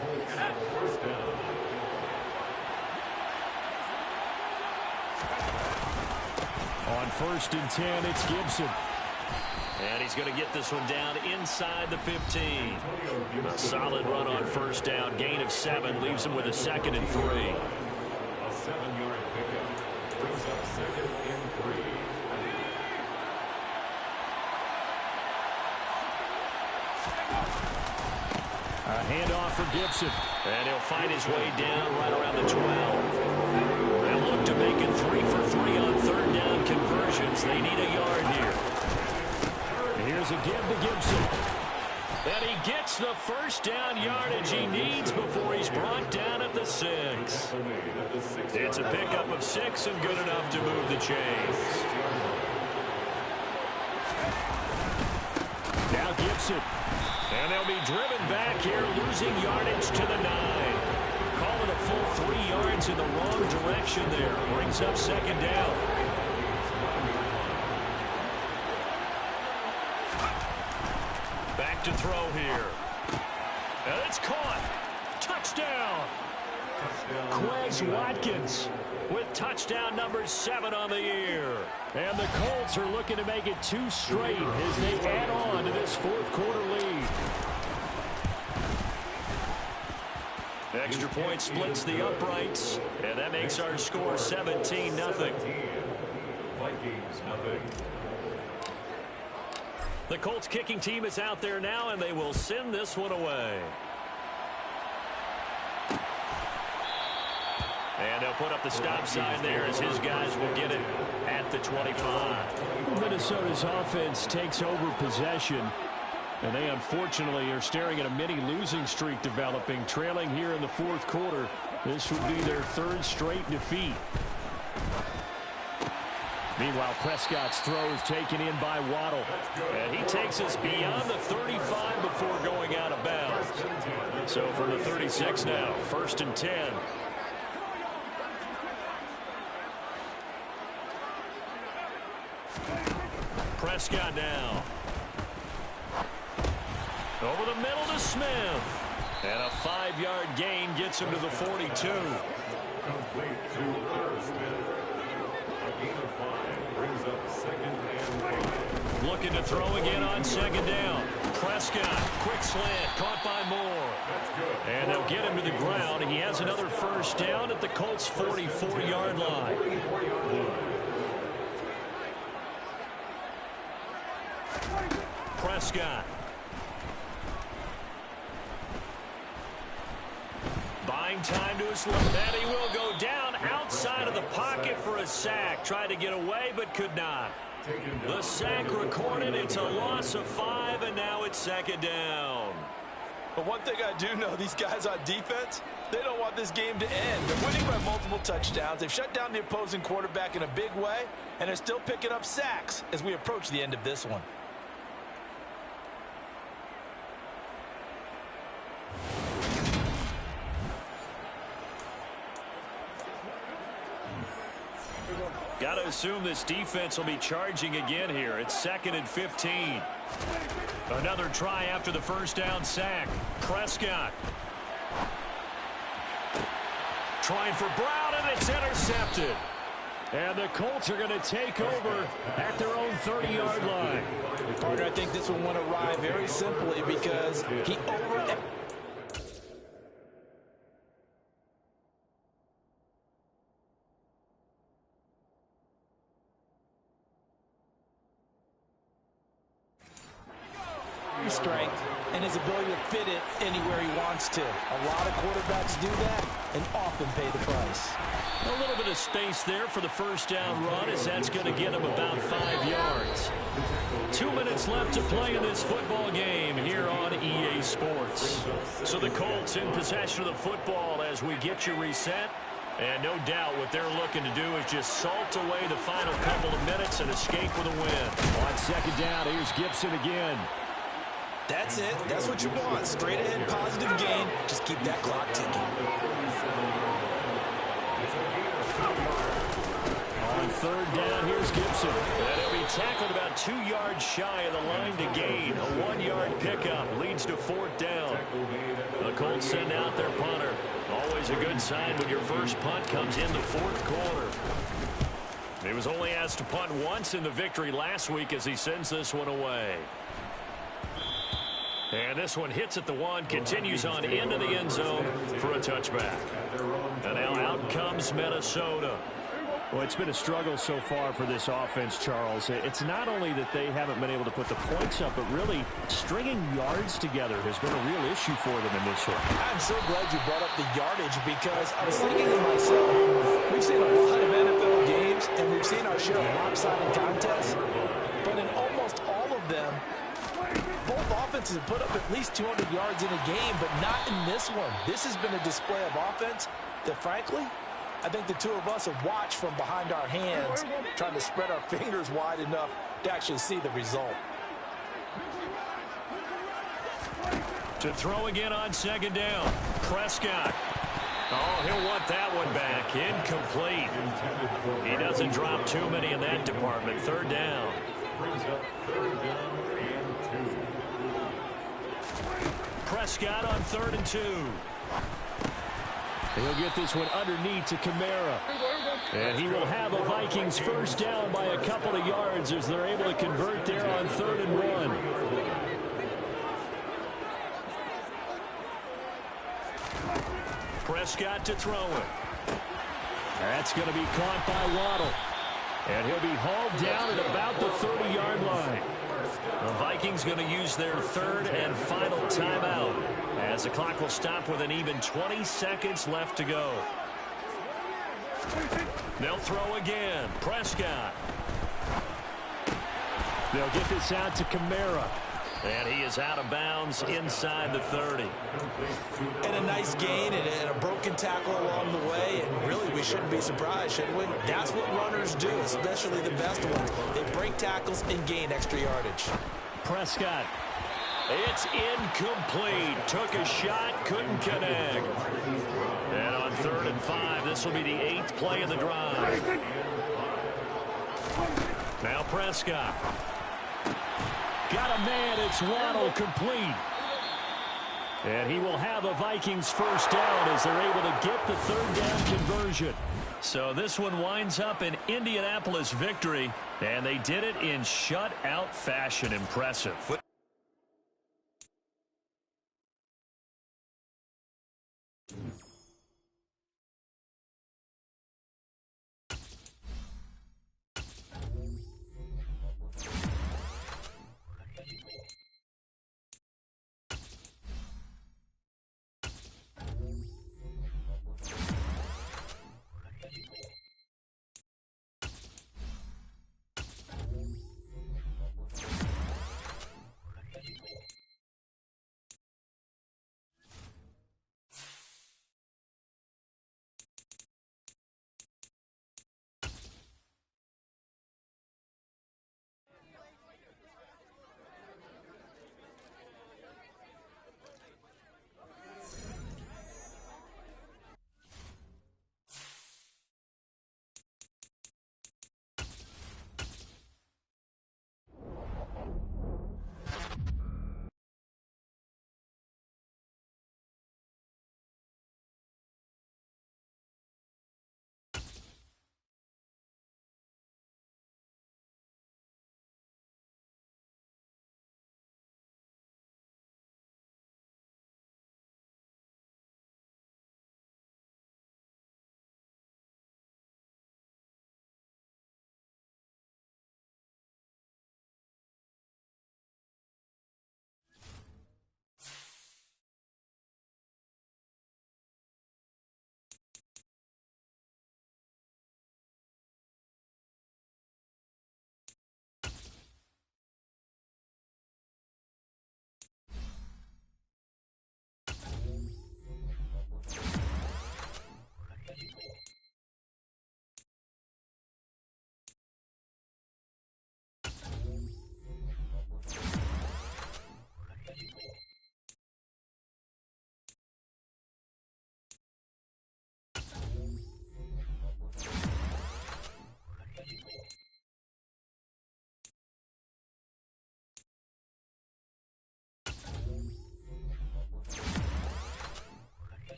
On 1st and 10, it's Gibson. And he's going to get this one down inside the 15. A solid run on 1st down. Gain of 7 leaves him with a 2nd and 3. A 7-yard pickup brings up 2nd and 3. A handoff for Gibson. And he'll find his way down right around the 12. They'll look to make it 3 for 3 on 3rd down conversions. They need a yard here. Here's a give to Gibson. And he gets the 1st down yardage he needs before he's brought down at the 6. It's a pickup of 6 and good enough to move the chains. Now Gibson. And they'll be driven back here, losing yardage to the 9. Call it a full 3 yards in the wrong direction there. Brings up 2nd down. Back to throw here. And it's caught. Touchdown. Quez Watkins with touchdown number 7 on the year. And the Colts are looking to make it 2 straight as they add on to this 4th quarter lead. Extra point splits the uprights, and that makes our score 17-0. Vikings, nothing. The Colts kicking team is out there now, and they will send this one away. And they'll put up the stop sign there as his guys will get it at the 25. Minnesota's offense takes over possession. And they unfortunately are staring at a mini losing streak developing, trailing here in the 4th quarter. This would be their 3rd straight defeat. Meanwhile, Prescott's throw is taken in by Waddle. And he takes us beyond the 35 before going out of bounds. So from the 36 now, 1st and 10. Prescott now. Over the middle to Smith. And a 5-yard gain gets him to the 42. Complete to Smith. A gain of 5 brings up 2nd and 8. Looking to throw again on 2nd down. Prescott, quick slant, caught by Moore. And they'll get him to the ground. He has another 1st down at the Colts' 44-yard line. Prescott. Buying time to his left. And he will go down outside of the pocket for a sack. Tried to get away, but could not. The sack recorded. It's a loss of 5, and now it's 2nd down. But one thing I do know, these guys on defense, they don't want this game to end. They're winning by multiple touchdowns. They've shut down the opposing quarterback in a big way, and they're still picking up sacks as we approach the end of this one. Got to assume this defense will be charging again here. It's 2nd and 15. Another try after the 1st down sack. Prescott. Trying for Brown, and it's intercepted. And the Colts are going to take over at their own 30-yard line. Partner, I think this one went awry very simply because he strength and his ability to fit it anywhere he wants to. A lot of quarterbacks do that and often pay the price. A little bit of space there for the first down run, as that's going to get him about 5 yards. 2 minutes left to play in this football game here on EA Sports. So the Colts in possession of the football as we get you reset. And no doubt what they're looking to do is just salt away the final couple of minutes and escape with a win. On second down, here's Gibson again. That's it. That's what you want. Straight ahead, positive gain. Just keep that clock ticking. On third down, here's Gibson. And he'll be tackled about 2 yards shy of the line to gain. A 1-yard pickup leads to fourth down. The Colts send out their punter. Always a good sign when your first punt comes in the fourth quarter. He was only asked to punt once in the victory last week as he sends this one away. And this one hits at the 1, continues on into the end zone for a touchback. And now out comes Minnesota. Well, it's been a struggle so far for this offense, Charles. It's not only that they haven't been able to put the points up, but really stringing yards together has been a real issue for them in this one. I'm so glad you brought up the yardage because I was thinking to myself, we've seen a lot of NFL games and we've seen our share of lopsided contests, but in almost all of them, both offenses have put up at least 200 yards in a game, but not in this one. This has been a display of offense that, frankly, I think the two of us have watched from behind our hands, trying to spread our fingers wide enough to actually see the result. To throw again on second down, Prescott. Oh, he'll want that one back. Incomplete. He doesn't drop too many in that department. Third down. Prescott on 3rd and 2. He'll get this one underneath to Kamara. And he will have a Vikings first down by a couple of yards as they're able to convert there on 3rd and 1. Prescott to throw it. That's going to be caught by Waddle. And he'll be hauled down at about the 30-yard line. The Vikings going to use their third and final timeout as the clock will stop with an even 20 seconds left to go. They'll throw again. Prescott. They'll get this out to Kamara. And he is out of bounds inside the 30. And a nice gain and a broken tackle along the way. And really, we shouldn't be surprised, should we? That's what runners do, especially the best ones. They break tackles and gain extra yardage. Prescott. It's incomplete. Took a shot, couldn't connect. And on 3rd and 5, this will be the 8th play of the drive. Now Prescott. Got a man, it's Waddle, complete. And he will have a Vikings first down as they're able to get the 3rd down conversion. So this one winds up an Indianapolis victory, and they did it in shutout fashion. Impressive.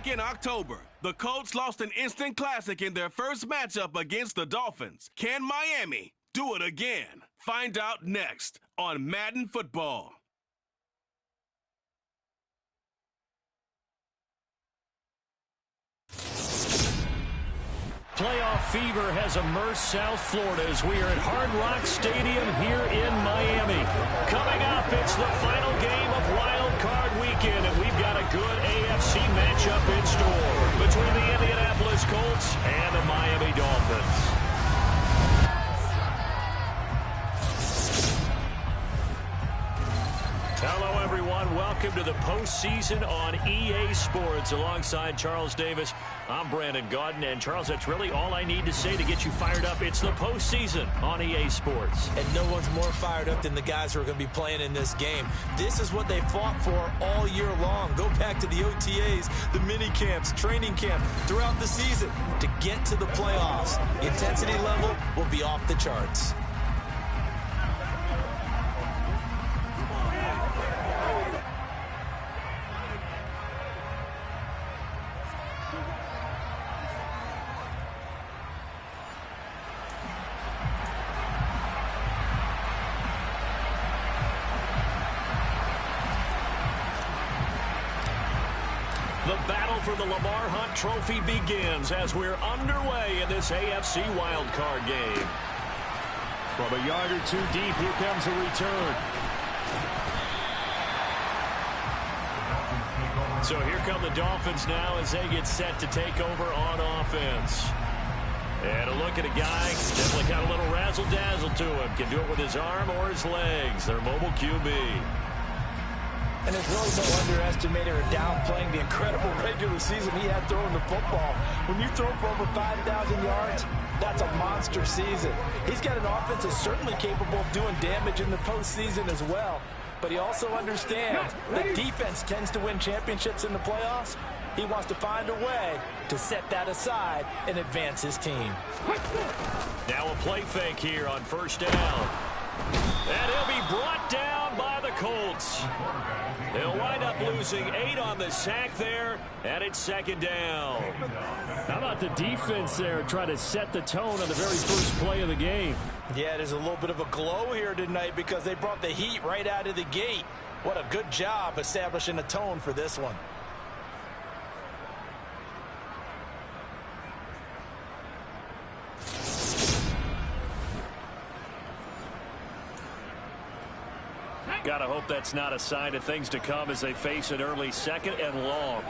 Back in October, the Colts lost an instant classic in their first matchup against the Dolphins. Can Miami do it again? Find out next on Madden Football. Playoff fever has immersed South Florida as we are at Hard Rock Stadium here in Miami. Coming up, it's the final game of Wild Card Weekend, and we've got a good AFC matchup in store between the Indianapolis Colts and the Miami Dolphins. Hello, everyone. Welcome to the postseason on EA Sports. Alongside Charles Davis, I'm Brandon Gaudin. And, Charles, that's really all I need to say to get you fired up. It's the postseason on EA Sports. And no one's more fired up than the guys who are going to be playing in this game. This is what they fought for all year long. Go back to the OTAs, the mini camps, training camp, throughout the season to get to the playoffs. The intensity level will be off the charts. The battle for the Lamar Hunt Trophy begins as we're underway in this AFC wildcard game. From a yard or two deep, here comes a return. So here come the Dolphins now as they get set to take over on offense. And a look at a guy, definitely got a little razzle-dazzle to him. Can do it with his arm or his legs. Their mobile QB. And there's really no underestimating or downplaying the incredible regular season he had throwing the football. When you throw for over 5,000 yards, that's a monster season. He's got an offense that's certainly capable of doing damage in the postseason as well. But he also understands that defense tends to win championships in the playoffs. He wants to find a way to set that aside and advance his team. Now a play fake here on first down. And he'll be brought down by the Colts. They'll wind up losing 8 on the sack there, and it's second down. How about the defense there trying to set the tone on the very first play of the game? Yeah, there's a little bit of a glow here tonight because they brought the heat right out of the gate. What a good job establishing a tone for this one. Gotta hope that's not a sign of things to come as they face an early second and long.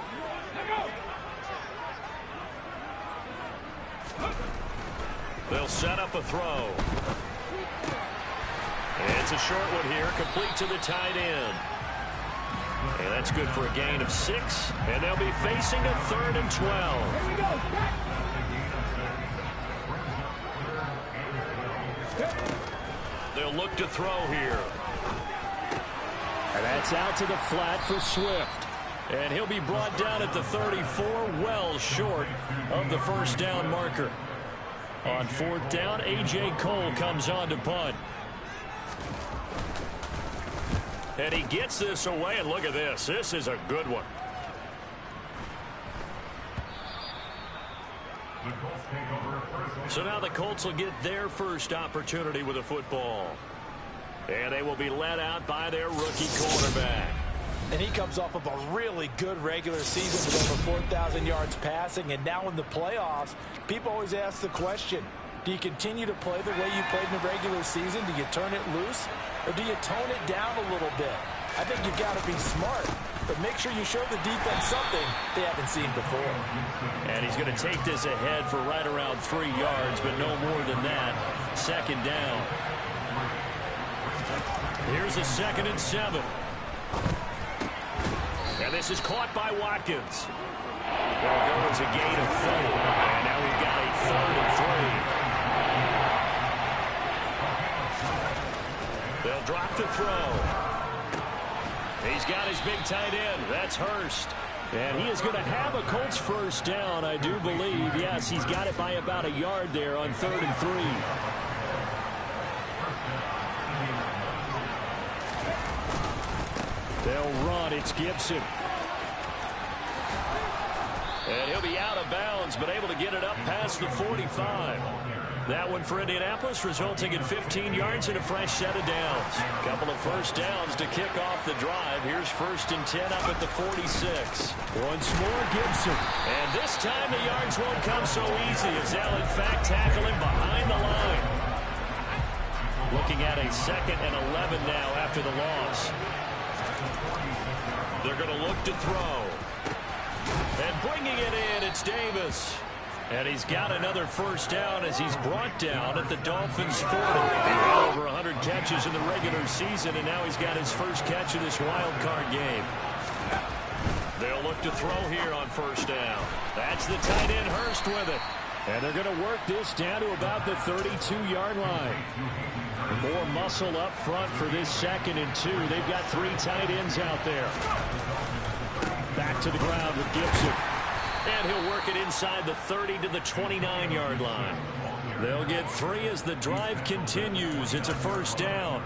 They'll set up a throw. It's a short one here, complete to the tight end. And that's good for a gain of 6, and they'll be facing a 3rd and 12. They'll look to throw here. And that's out to the flat for Swift. And he'll be brought down at the 34, well short of the first down marker. On 4th down, A.J. Cole comes on to punt. And he gets this away, and look at this. This is a good one. So now the Colts will get their first opportunity with a football. And they will be led out by their rookie quarterback. And he comes off of a really good regular season with over 4,000 yards passing. And now in the playoffs, people always ask the question, do you continue to play the way you played in the regular season? Do you turn it loose? Or do you tone it down a little bit? I think you've got to be smart. But make sure you show the defense something they haven't seen before. And he's going to take this ahead for right around 3 yards, but no more than that. Second down. Here's a 2nd and 7. And this is caught by Watkins. There goes a gain of 4. And now we've got a 3rd and 3. They'll drop the throw. He's got his big tight end. That's Hurst. And he is going to have a Colts first down, I do believe. Yes, he's got it by about a yard there on 3rd and 3. They'll run. It's Gibson. And he'll be out of bounds, but able to get it up past the 45. That one for Indianapolis, resulting in 15 yards and a fresh set of downs. Couple of first downs to kick off the drive. Here's 1st and 10 up at the 46. Once more, Gibson. And this time the yards won't come so easy as they'll, in fact, tackle him behind the line. Looking at a 2nd and 11 now after the loss. They're going to look to throw. And bringing it in, it's Davis. And he's got another first down as he's brought down at the Dolphins' 40. He had over 100 catches in the regular season, and now he's got his first catch of this wild card game. They'll look to throw here on 1st down. That's the tight end Hurst with it. And they're going to work this down to about the 32-yard line. More muscle up front for this 2nd and 2. They've got 3 tight ends out there. Back to the ground with Gibson. And he'll work it inside the 30 to the 29-yard line. They'll get 3 as the drive continues. It's a first down.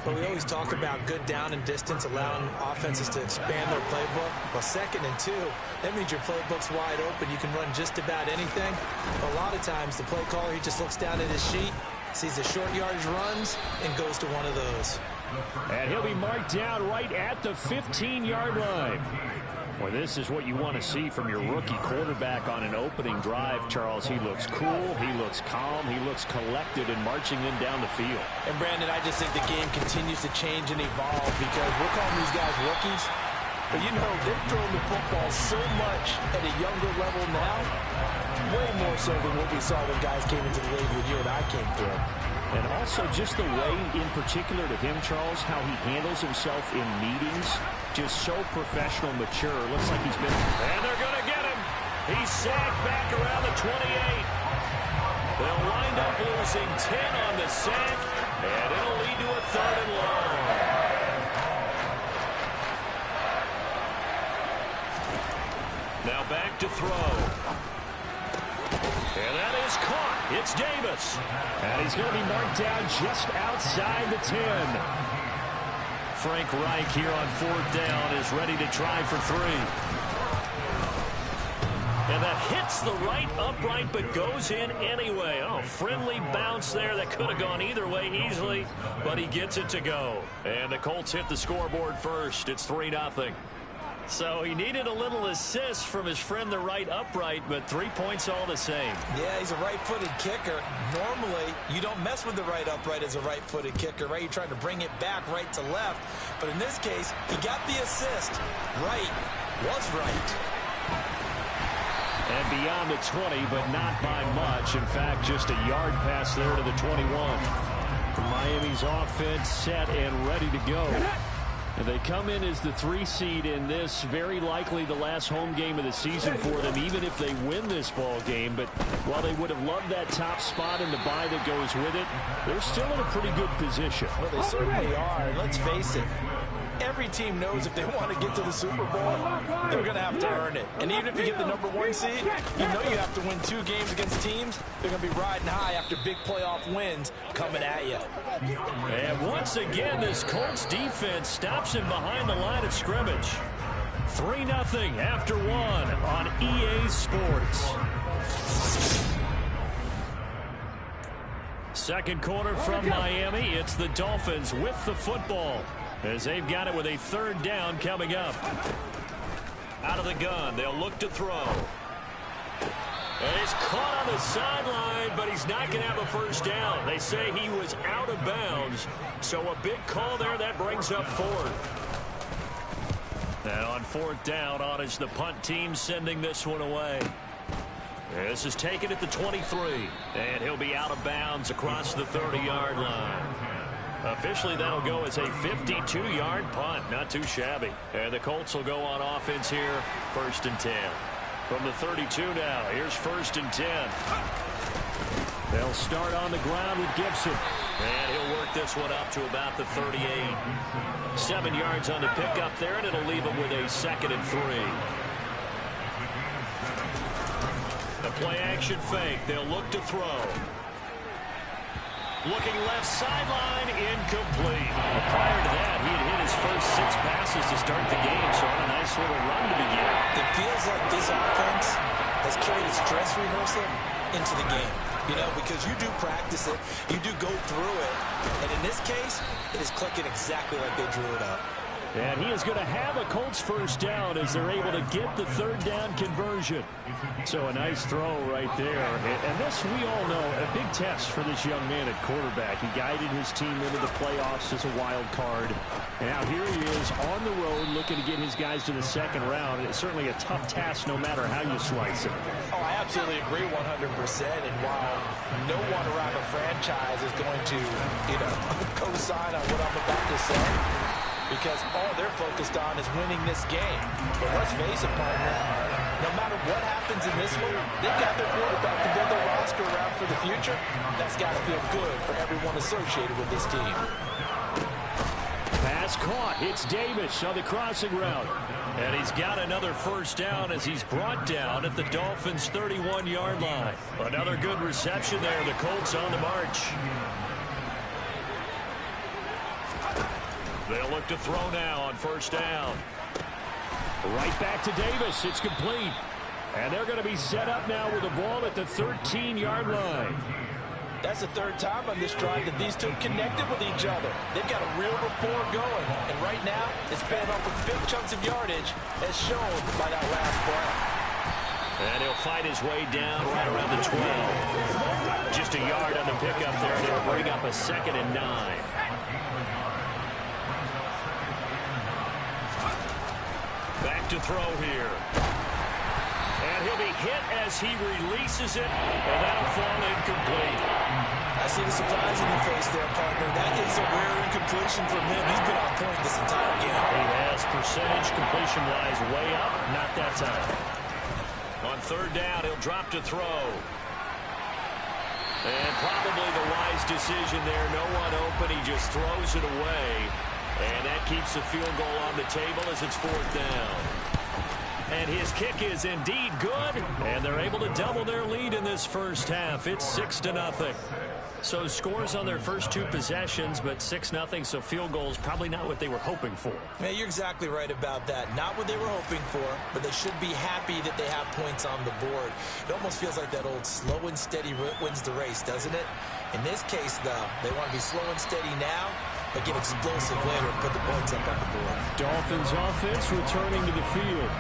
But we always talk about good down and distance, allowing offenses to expand their playbook. Well, 2nd and 2, that means your playbook's wide open. You can run just about anything. But a lot of times, the play caller, he just looks down at his sheet, sees the short yardage runs, and goes to one of those. And he'll be marked down right at the 15-yard line. Well, this is what you want to see from your rookie quarterback on an opening drive, Charles. He looks cool, he looks calm, he looks collected in marching them down the field. And, Brandon, I just think the game continues to change and evolve because we're calling these guys rookies. But, you know, they've thrown the football so much at a younger level now, way more so than what we saw when guys came into the league when you and I came through. And also just the way, in particular to him, Charles, how he handles himself in meetings, just so professional, mature. Looks like he's been... And they're going to get him. He's sacked back around the 28. They'll wind up losing 10 on the sack, and it'll lead to a 3rd and long. Now back to throw. And that is caught. It's Davis. And he's going to be marked down just outside the 10. Frank Reich here on 4th down is ready to try for 3. And that hits the right upright but goes in anyway. Oh, friendly bounce there that could have gone either way easily, but he gets it to go. And the Colts hit the scoreboard first. It's 3-0. So he needed a little assist from his friend the right upright, but 3 points all the same. Yeah, he's a right-footed kicker. Normally, you don't mess with the right upright as a right-footed kicker, right? You're trying to bring it back right to left. But in this case, he got the assist. Right was right. And beyond the 20, but not by much. In fact, just a yard pass there to the 21. Miami's offense set and ready to go. And they come in as the 3 seed in this, very likely the last home game of the season for them, even if they win this ball game. But while they would have loved that top spot and the bye that goes with it, they're still in a pretty good position. Well, they certainly are. And let's face it, every team knows if they want to get to the Super Bowl, they're going to have to earn it. And even if you get the #1 seed, you know you have to win 2 games against teams. They're going to be riding high after big playoff wins coming at you. And once again, this Colts defense stops him behind the line of scrimmage. 3-0 after 1 on EA Sports. Second quarter from Miami. It's the Dolphins with the football, as they've got it with a 3rd down coming up. Out of the gun, they'll look to throw. And he's caught on the sideline, but he's not going to have a first down. They say he was out of bounds, so a big call there that brings up 4th. And on 4th down, on is the punt team sending this one away. This is taken at the 23, and he'll be out of bounds across the 30-yard line. Officially, that'll go as a 52-yard punt. Not too shabby. And the Colts will go on offense here, 1st and 10. From the 32 now, here's 1st and 10. They'll start on the ground with Gibson. And he'll work this one up to about the 38. 7 yards on the pickup there, and it'll leave him with a 2nd and 3. The play-action fake. They'll look to throw. Looking left sideline, incomplete. Well, prior to that, he had hit his first 6 passes to start the game, so on a nice nice little run to begin. It feels like this offense has carried its dress rehearsal into the game. You know, because you do practice it, you do go through it, and in this case, it is clicking exactly like they drew it up. And he is going to have a Colts first down as they're able to get the third down conversion. So a nice throw right there. And this, we all know, a big test for this young man at quarterback. He guided his team into the playoffs as a wild card. And now here he is on the road looking to get his guys to the second round. It's certainly a tough task no matter how you slice it. Oh, I absolutely agree 100%. And while no one around the franchise is going to, you know, co-sign on what I'm about to say, because all they're focused on is winning this game. But let's face it, partner, no matter what happens in this one, they've got their quarterback to build their roster around for the future. That's got to feel good for everyone associated with this team. Pass caught. Hits Davis on the crossing route. And he's got another first down as he's brought down at the Dolphins' 31-yard line. Another good reception there. The Colts on the march. They'll look to throw now on first down. Right back to Davis. It's complete. And they're going to be set up now with the ball at the 13-yard line. That's the third time on this drive that these two connected with each other. They've got a real rapport going. And right now, it's paying off with big chunks of yardage, as shown by that last play. And he'll fight his way down right around the 12. Just a yard on the pickup there, and he'll bring up a 2nd and 9. Back to throw here. And he'll be hit as he releases it, and that'll fall incomplete. I see the surprise in your face there, partner. That is a rare incompletion from him. He's been on point this entire game. He has percentage completion-wise way up, not that time. On third down, he'll drop to throw. And probably the wise decision there. No one open. He just throws it away. And that keeps the field goal on the table as it's fourth down. And his kick is indeed good. And they're able to double their lead in this first half. It's 6-0. So scores on their first two possessions, but 6-0, so field goals probably not what they were hoping for. Man, you're exactly right about that. Not what they were hoping for, but they should be happy that they have points on the board. It almost feels like that old slow and steady wins the race, doesn't it? In this case, though, they want to be slow and steady now, but get explosive later and put the points up on the board. Dolphins offense returning to the field.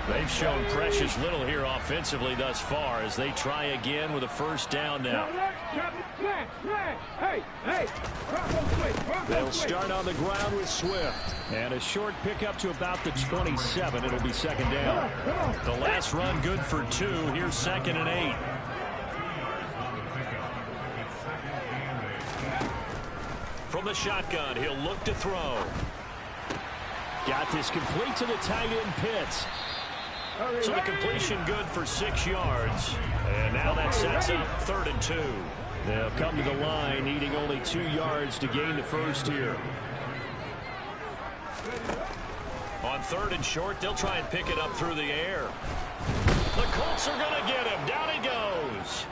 They've shown precious little here offensively thus far as they try again with a first down now. They'll start on the ground with Swift. And a short pickup to about the 27. It'll be second down. The last run good for 2. Here's 2nd and 8. From the shotgun, he'll look to throw. Got this complete to the tight end Pitts. So the completion good for 6 yards. And now that sets up 3rd and 2. They'll come to the line, needing only 2 yards to gain the first here. On 3rd and short, they'll try and pick it up through the air. The Colts are going to get him. Down he goes.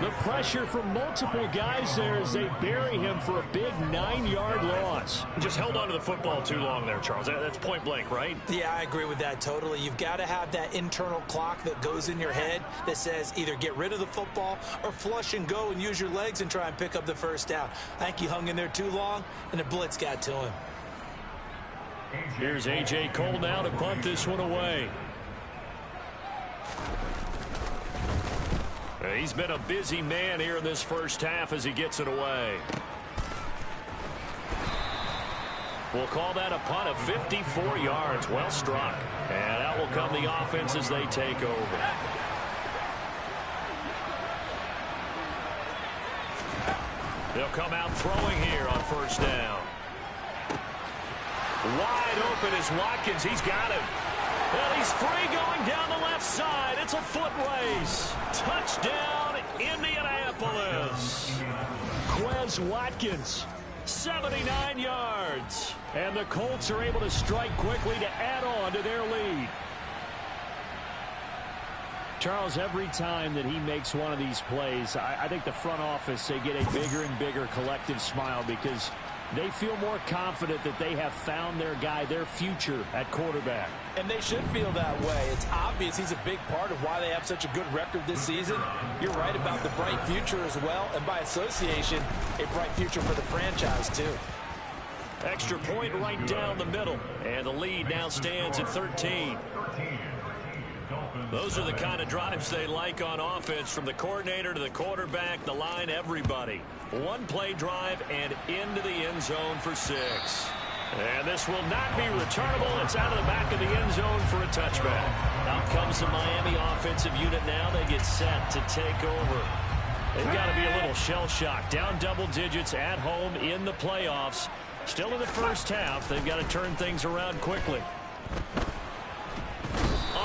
The pressure from multiple guys there as they bury him for a big 9-yard loss. Just held on to the football too long there, Charles. That's point blank, right? Yeah, I agree with that totally. You've got to have that internal clock that goes in your head that says either get rid of the football or flush and go and use your legs and try and pick up the first down. I think he hung in there too long, and the blitz got to him. Here's A.J. Cole now to punt this one away. He's been a busy man here in this first half as he gets it away. We'll call that a punt of 54 yards. Well struck. And out will come the offense as they take over. They'll come out throwing here on first down. Wide open is Watkins. He's got him. Well, he's free going down the left side. It's a foot race. Touchdown, Indianapolis. Quez Watkins, 79 yards. And the Colts are able to strike quickly to add on to their lead. Charles, every time that he makes one of these plays, I think the front office, they get a bigger and bigger collective smile because They feel more confident that they have found their guy, their future at quarterback. And they should feel that way. It's obvious he's a big part of why they have such a good record this season. You're right about the bright future as well, and by association, a bright future for the franchise too. Extra point right down the middle, and the lead now stands at 13. Those are the kind of drives they like on offense, from the coordinator to the quarterback, the line, everybody. One play drive and into the end zone for 6. And this will not be returnable. It's out of the back of the end zone for a touchback. Out comes the Miami offensive unit now. They get set to take over. They've got to be a little shell-shocked. Down double digits at home in the playoffs. Still in the first half. They've got to turn things around quickly.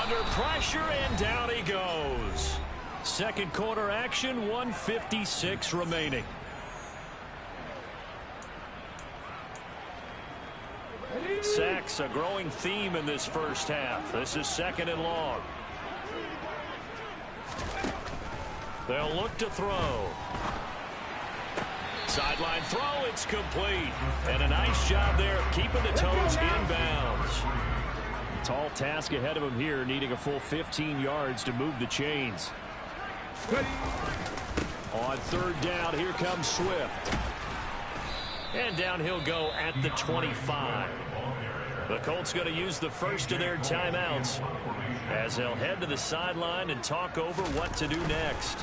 Under pressure, and down he goes. Second quarter action, 1:56 remaining. Sacks, a growing theme in this first half. This is 2nd and long. They'll look to throw. Sideline throw, it's complete. And a nice job there of keeping the toes inbounds. Tall task ahead of him here, needing a full 15 yards to move the chains. On 3rd down, here comes Swift. And down he'll go at the 25. The Colts going to use the first of their timeouts as they'll head to the sideline and talk over what to do next.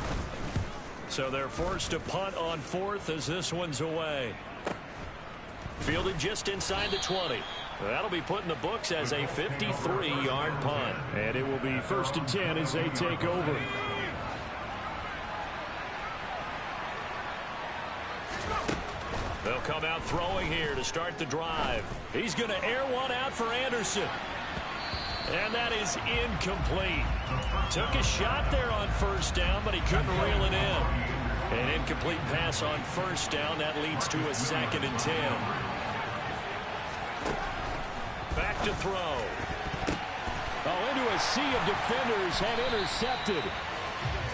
So they're forced to punt on 4th as this one's away. Fielded just inside the 20. That'll be put in the books as a 53-yard punt. And it will be 1st and 10 as they take over. They'll come out throwing here to start the drive. He's going to air one out for Anderson. And that is incomplete. Took a shot there on 1st down, but he couldn't reel it in. An incomplete pass on 1st down. That leads to a 2nd and 10. Back to throw. Oh, into a sea of defenders and intercepted.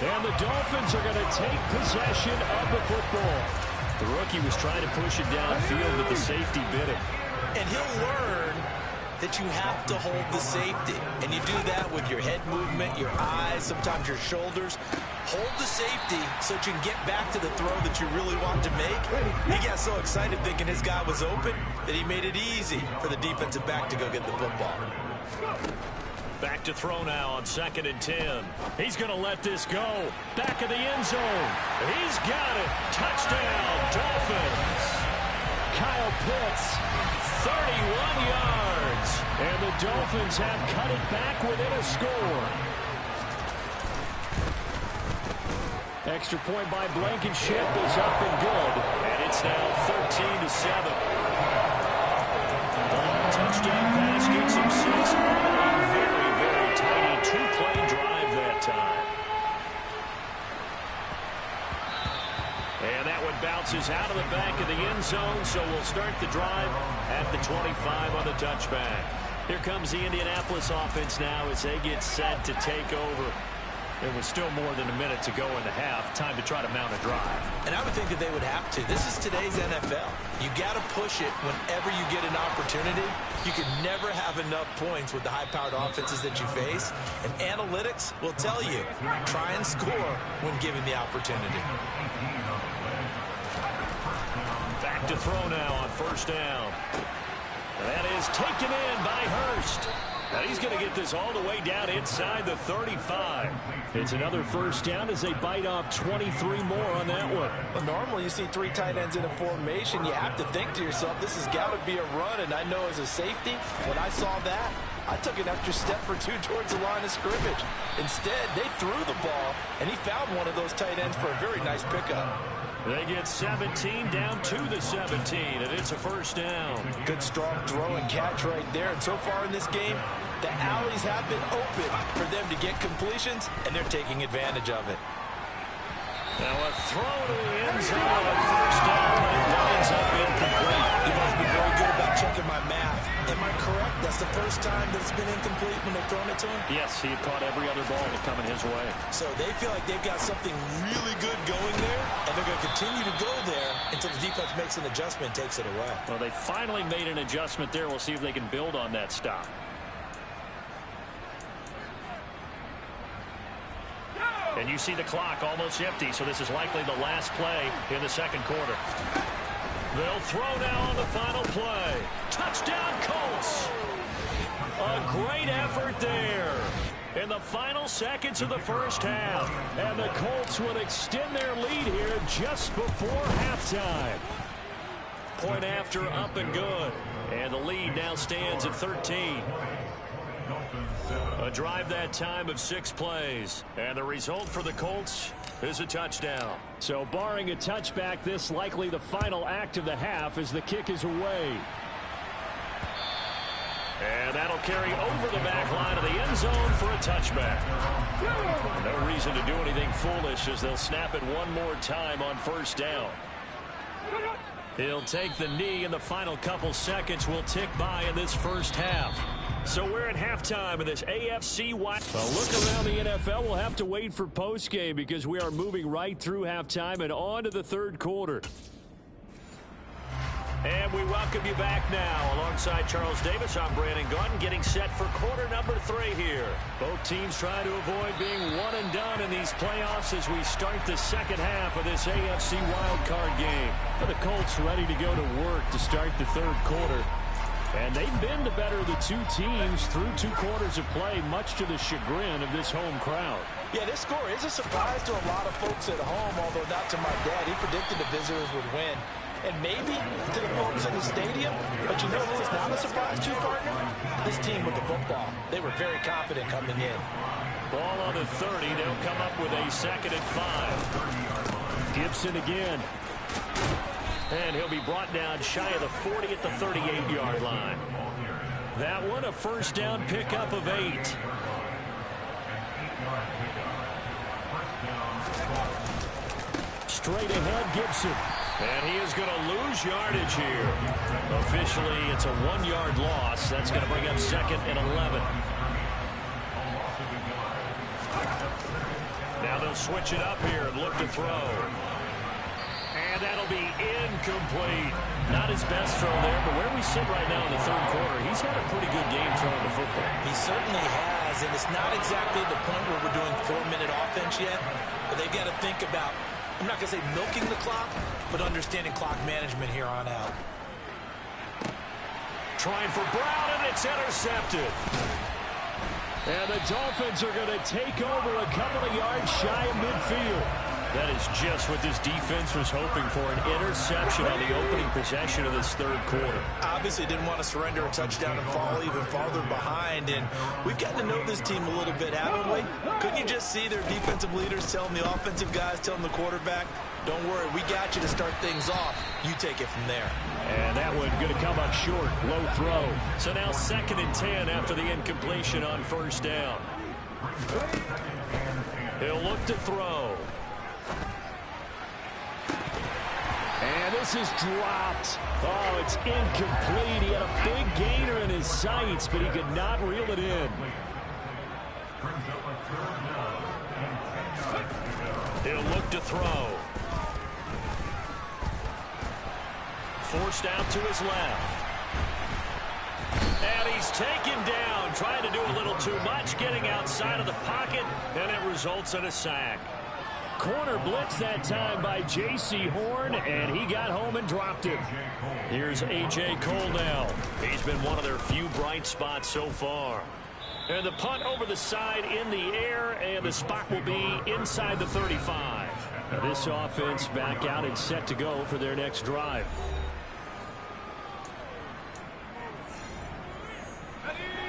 And the Dolphins are going to take possession of the football. The rookie was trying to push it downfield, but the safety bit him. And he'll learn that you have to hold the safety. And you do that with your head movement, your eyes, sometimes your shoulders. Hold the safety so that you can get back to the throw that you really want to make. He got so excited thinking his guy was open that he made it easy for the defensive back to go get the football. Back to throw now on 2nd and 10. He's going to let this go. Back of the end zone. He's got it. Touchdown, Dolphins. Kyle Pitts, 31 yards. And the Dolphins have cut it back within a score. Extra point by Blankenship is up and good. And it's now 13-7. Touchdown pass gets him 6 on a very, very tiny 2-play drive that time. And that one bounces out of the back of the end zone, so we'll start the drive at the 25 on the touchback. Here comes the Indianapolis offense now as they get set to take over. There was still more than a minute to go in the half. Time to try to mount a drive. And I would think that they would have to. This is today's NFL. You got to push it whenever you get an opportunity. You can never have enough points with the high-powered offenses that you face. And analytics will tell you, try and score when given the opportunity. Back to throw now on 1st down. That is taken in by Hurst. Now he's going to get this all the way down inside the 35. It's another 1st down as they bite off 23 more on that one. Well, normally you see 3 tight ends in a formation. You have to think to yourself, this has got to be a run. And I know as a safety, when I saw that, I took an extra step or 2 towards the line of scrimmage. Instead, they threw the ball, and he found one of those tight ends for a very nice pickup. They get 17 down to the 17, and it's a 1st down. Good strong throw and catch right there. And so far in this game, the alleys have been open for them to get completions, and they're taking advantage of it. Now a throw to the end zone on 1st down, and it winds up incomplete. You must be very good about checking my math. Am I correct that that's the first time that it's been incomplete when they've thrown it to him? Yes, he had caught every other ball coming his way. So they feel like they've got something really good going there, and they're going to continue to go there until the defense makes an adjustment and takes it away. Well, they finally made an adjustment there. We'll see if they can build on that stop. And you see the clock almost empty, so this is likely the last play in the second quarter. They'll throw now on the final play. Touchdown, Colts! A great effort there in the final seconds of the first half. And the Colts will extend their lead here just before halftime. Point after, up and good. And the lead now stands at 13. A drive that time of 6 plays. And the result for the Colts is a touchdown. So barring a touchback, this likely the final act of the half as the kick is away. And that'll carry over the back line of the end zone for a touchback. No reason to do anything foolish as they'll snap it one more time on first down. He'll take the knee, and the final couple seconds will tick by in this first half. So we're at halftime of this AFC West. A look around the NFL. We'll have to wait for postgame because we are moving right through halftime and on to the third quarter. And we welcome you back now. Alongside Charles Davis, I'm Brandon Gaudin, getting set for quarter number 3 here. Both teams trying to avoid being one and done in these playoffs as we start the second half of this AFC wildcard game. The Colts ready to go to work to start the third quarter. And they've been the better of the two teams through 2 quarters of play, much to the chagrin of this home crowd. Yeah, this score is a surprise to a lot of folks at home, although not to my dad. He predicted the visitors would win. And maybe to the folks in the stadium, but you know who is not a surprise to, partner? This team with the football. They were very confident coming in. Ball on the 30. They'll come up with a 2nd and 5. Gibson again. And he'll be brought down shy of the 40 at the 38-yard line. That one a first down pickup of 8. Straight ahead, Gibson. And he is going to lose yardage here. Officially, it's a 1-yard loss. That's going to bring up 2nd and 11. Now they'll switch it up here and look to throw. And that'll be incomplete. Not his best throw there, but where we sit right now in the third quarter, he's had a pretty good game throwing the football. He certainly has, and it's not exactly the point where we're doing 4-minute offense yet, but they've got to think about, I'm not going to say milking the clock, but understanding clock management here on out. Trying for Brown, and it's intercepted. And the Dolphins are going to take over a couple of yards shy of midfield. That is just what this defense was hoping for, an interception on the opening possession of this third quarter. Obviously didn't want to surrender a touchdown and fall even farther behind, and we've gotten to know this team a little bit, haven't we? Couldn't you just see their defensive leaders telling the offensive guys, telling the quarterback, don't worry, we got you to start things off. You take it from there. And that one going to come up short, low throw. So now 2nd and 10 after the incompletion on first down. He'll look to throw. And this is dropped. Oh, it's incomplete. He had a big gainer in his sights, but he could not reel it in. He'll look to throw. Forced out to his left. And he's taken down, trying to do a little too much, getting outside of the pocket, and it results in a sack. Corner blitz that time by J.C. Horn, and he got home and dropped it. Here's A.J. Cole now. He's been one of their few bright spots so far. And the punt over the side in the air, and the spot will be inside the 35. Now this offense back out and set to go for their next drive.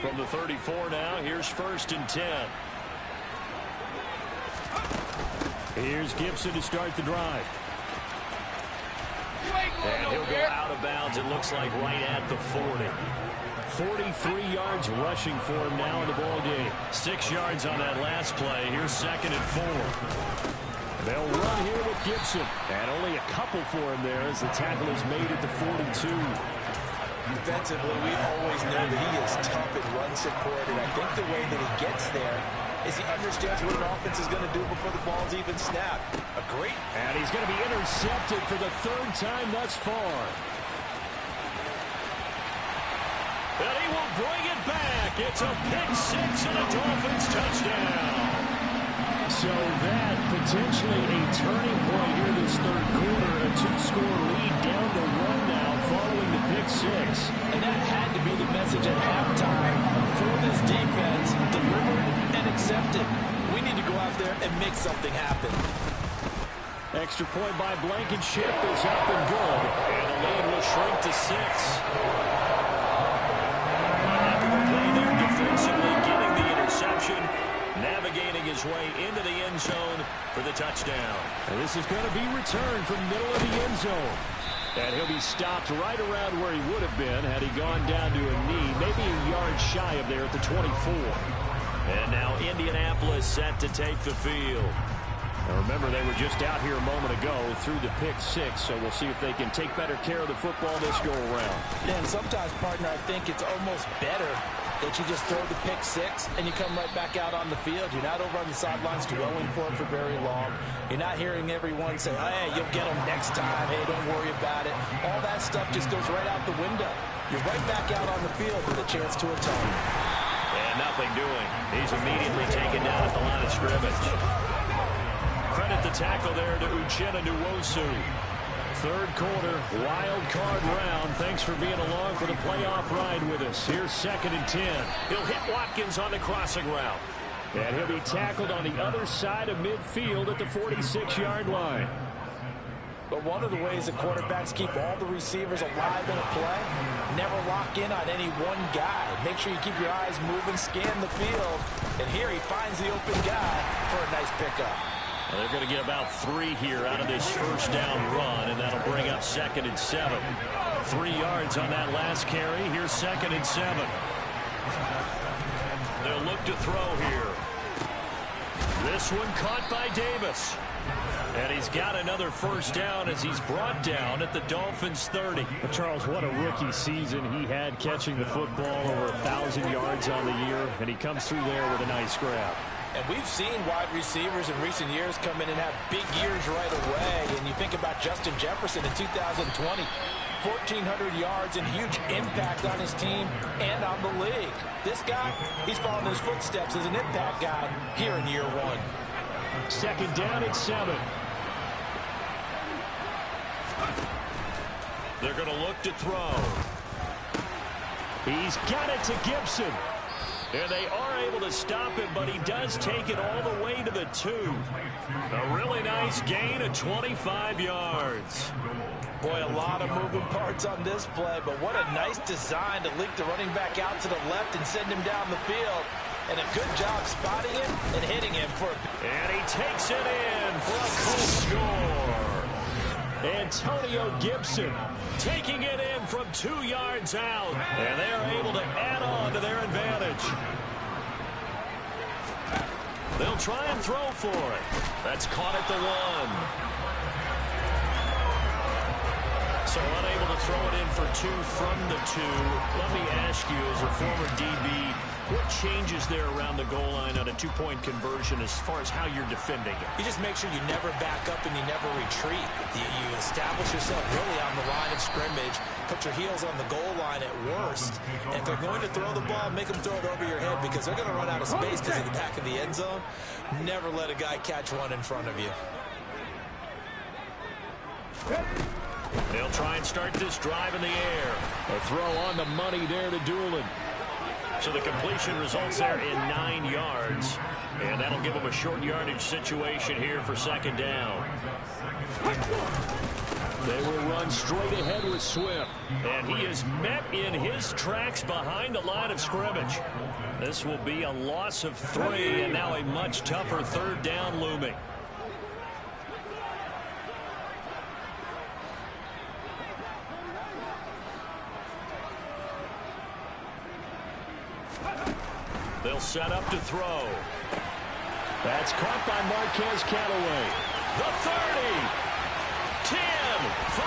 From the 34 now, here's 1st and 10. Here's Gibson to start the drive. And he'll go out of bounds, it looks like, right at the 40. 43 yards rushing for him now in the ball game. 6 yards on that last play. Here's 2nd and 4. They'll run here with Gibson. And only a couple for him there as the tackle is made at the 42. Defensively, we always know that he is tough in run support, and I think the way that he gets there is he understands what an offense is going to do before the ball's even snapped. A great... And he's going to be intercepted for the third time thus far. And he will bring it back. It's a pick six and a Dolphins touchdown. So that potentially a turning point here this third quarter. A two-score lead down to one now following the pick six. And that had to be the message at halftime for this defense. Delivered and accepted. We need to go out there and make something happen. Extra point by Blankenship is up and good. And the lead will shrink to 6. After the play there defensively, getting the interception, navigating his way into the end zone for the touchdown. And this is going to be returned from middle of the end zone. And he'll be stopped right around where he would have been had he gone down to a knee, maybe a yard shy of there at the 24. And now Indianapolis set to take the field. Now remember, they were just out here a moment ago through the pick six, so we'll see if they can take better care of the football this go-around. Yeah, and sometimes, partner, I think it's almost better that you just throw the pick six and you come right back out on the field. You're not over on the sidelines dwelling for it for very long. You're not hearing everyone say, hey, you'll get them next time. Hey, don't worry about it. All that stuff just goes right out the window. You're right back out on the field with a chance to atone. And nothing doing. He's immediately taken down at the line of scrimmage. Credit the tackle there to Uchenna Nwosu. Third quarter, wild card round. Thanks for being along for the playoff ride with us. Here's 2nd and 10. He'll hit Watkins on the crossing route. And he'll be tackled on the other side of midfield at the 46-yard line. But one of the ways the quarterbacks keep all the receivers alive in a play, never lock in on any one guy. Make sure you keep your eyes moving, scan the field. And here he finds the open guy for a nice pickup. Well, they're going to get about 3 here out of this first down run, and that'll bring up 2nd and 7. 3 yards on that last carry. Here's 2nd and 7. They'll look to throw here. This one caught by Davis. And he's got another first down as he's brought down at the Dolphins' 30. Well, Charles, what a rookie season he had catching the football, over 1,000 yards on the year, and he comes through there with a nice grab. And we've seen wide receivers in recent years come in and have big years right away. And you think about Justin Jefferson in 2020, 1,400 yards and huge impact on his team and on the league. This guy, he's following his footsteps as an impact guy here in year 1. 2nd down at 7. They're going to look to throw. He's got it to Gibson. And they are able to stop him, but he does take it all the way to the 2. A really nice gain of 25 yards. Boy, a lot of moving parts on this play, but what a nice design to leak the running back out to the left and send him down the field. And a good job spotting him and hitting him for a... And he takes it in for a cool score. Antonio Gibson taking it in from 2 yards out. And they are able to add on to their advantage. They'll try and throw for it. That's caught at the 1. So unable to throw it in for 2 from the 2. Let me ask you, as a former DB, what changes there around the goal line on a 2-point conversion as far as how you're defending it? You just make sure you never back up and you never retreat. You establish yourself really on the line of scrimmage, put your heels on the goal line at worst. And if they're going to throw the ball, make them throw it over your head because they're going to run out of space because of the back of the end zone. Never let a guy catch one in front of you. They'll try and start this drive in the air. A throw on the money there to Doolin. So the completion results there in 9 yards. And that'll give them a short yardage situation here for 2nd down. They will run straight ahead with Swift. And he is met in his tracks behind the line of scrimmage. This will be a loss of 3, and now a much tougher 3rd down looming. They'll set up to throw. That's caught by Marquez Callaway. The 30, 10, 5,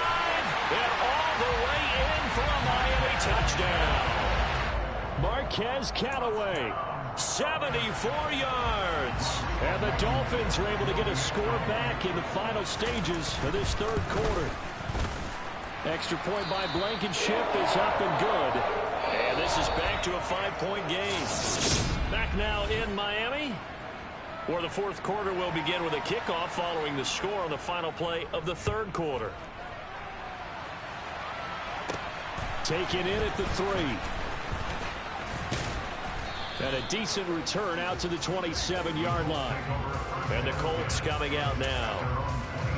and all the way in for a Miami touchdown. Marquez Callaway, 74 yards. And the Dolphins are able to get a score back in the final stages of this third quarter. Extra point by Blankenship is up and good. And this is back to a 5-point game. Back now in Miami, where the fourth quarter will begin with a kickoff following the score on the final play of the third quarter. Taken in at the 3. And a decent return out to the 27-yard line. And the Colts coming out now.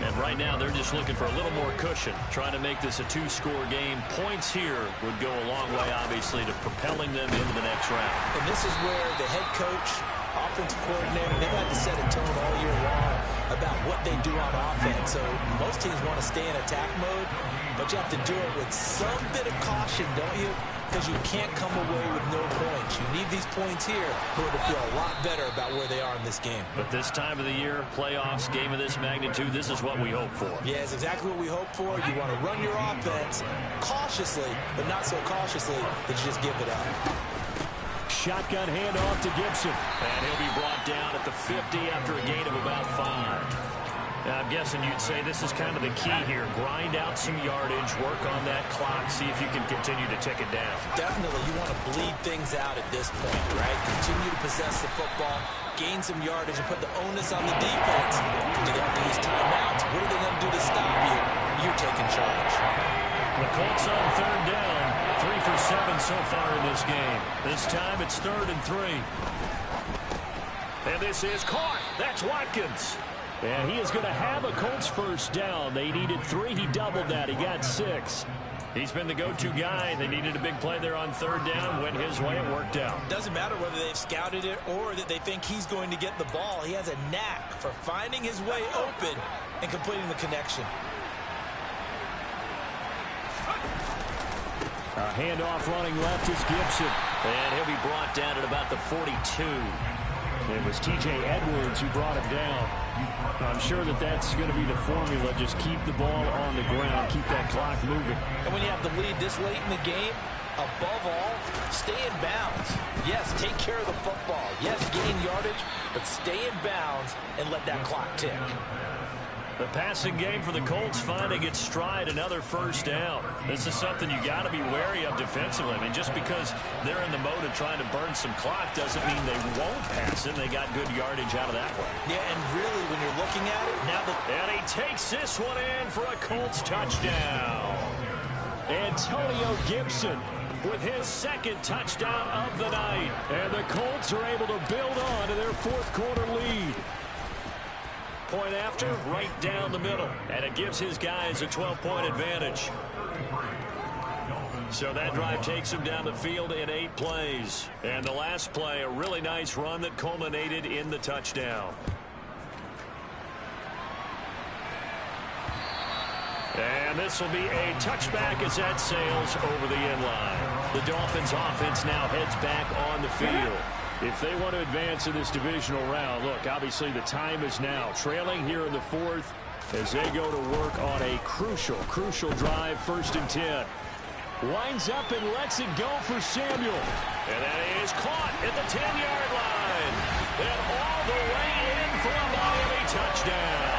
And right now they're just looking for a little more cushion, trying to make this a 2-score game. Points here would go a long way, obviously, to propelling them into the next round. And this is where the head coach, offensive coordinator, they've had to set a tone all year long about what they do on offense. So most teams want to stay in attack mode, but you have to do it with some bit of caution, don't you? Because you can't come away with no points. You need these points here in order to feel a lot better about where they are in this game. But this time of the year, playoffs, game of this magnitude, this is what we hope for. Yeah, it's exactly what we hope for. You want to run your offense cautiously, but not so cautiously that you just give it up. Shotgun handoff to Gibson. And he'll be brought down at the 50 after a gain of about 5. Now, I'm guessing you'd say this is kind of the key here. Grind out some yardage, work on that clock, see if you can continue to tick it down. Definitely, you want to bleed things out at this point, right? Continue to possess the football, gain some yardage, and put the onus on the defense. Do they have to use timeouts? What are they going to do to stop you? You're taking charge. The Colts on third down. 3 for 7 so far in this game. This time it's 3rd and 3. And this is caught. That's Watkins. And he is going to have a Colts first down. They needed 3. He doubled that. He got 6. He's been the go-to guy. They needed a big play there on third down. Went his way. It worked out. Doesn't matter whether they've scouted it or that they think he's going to get the ball. He has a knack for finding his way open and completing the connection. A handoff running left is Gibson. And he'll be brought down at about the 42. It was T.J. Edwards who brought him down. I'm sure that that's going to be the formula. Just keep the ball on the ground. Keep that clock moving. And when you have the lead this late in the game, above all, stay in bounds. Yes, take care of the football. Yes, gain yardage, but stay in bounds and let that clock tick. The passing game for the Colts finding its stride, another first down. This is something you got to be wary of defensively. I mean, just because they're in the mode of trying to burn some clock doesn't mean they won't pass it. They got good yardage out of that one. Yeah, and really, when you're looking at it, now that... And he takes this one in for a Colts touchdown. Antonio Gibson with his 2nd touchdown of the night. And the Colts are able to build on to their fourth quarter lead. Point after, right down the middle. And it gives his guys a 12-point advantage. So that drive takes him down the field in 8 plays. And the last play, a really nice run that culminated in the touchdown. And this will be a touchback as that sails over the end line. The Dolphins offense now heads back on the field. If they want to advance in this divisional round, look, obviously the time is now. Trailing here in the 4th as they go to work on a crucial drive, 1st and 10. Winds up and lets it go for Samuel. And that is caught at the 10-yard line. And all the way in for a Miami touchdown.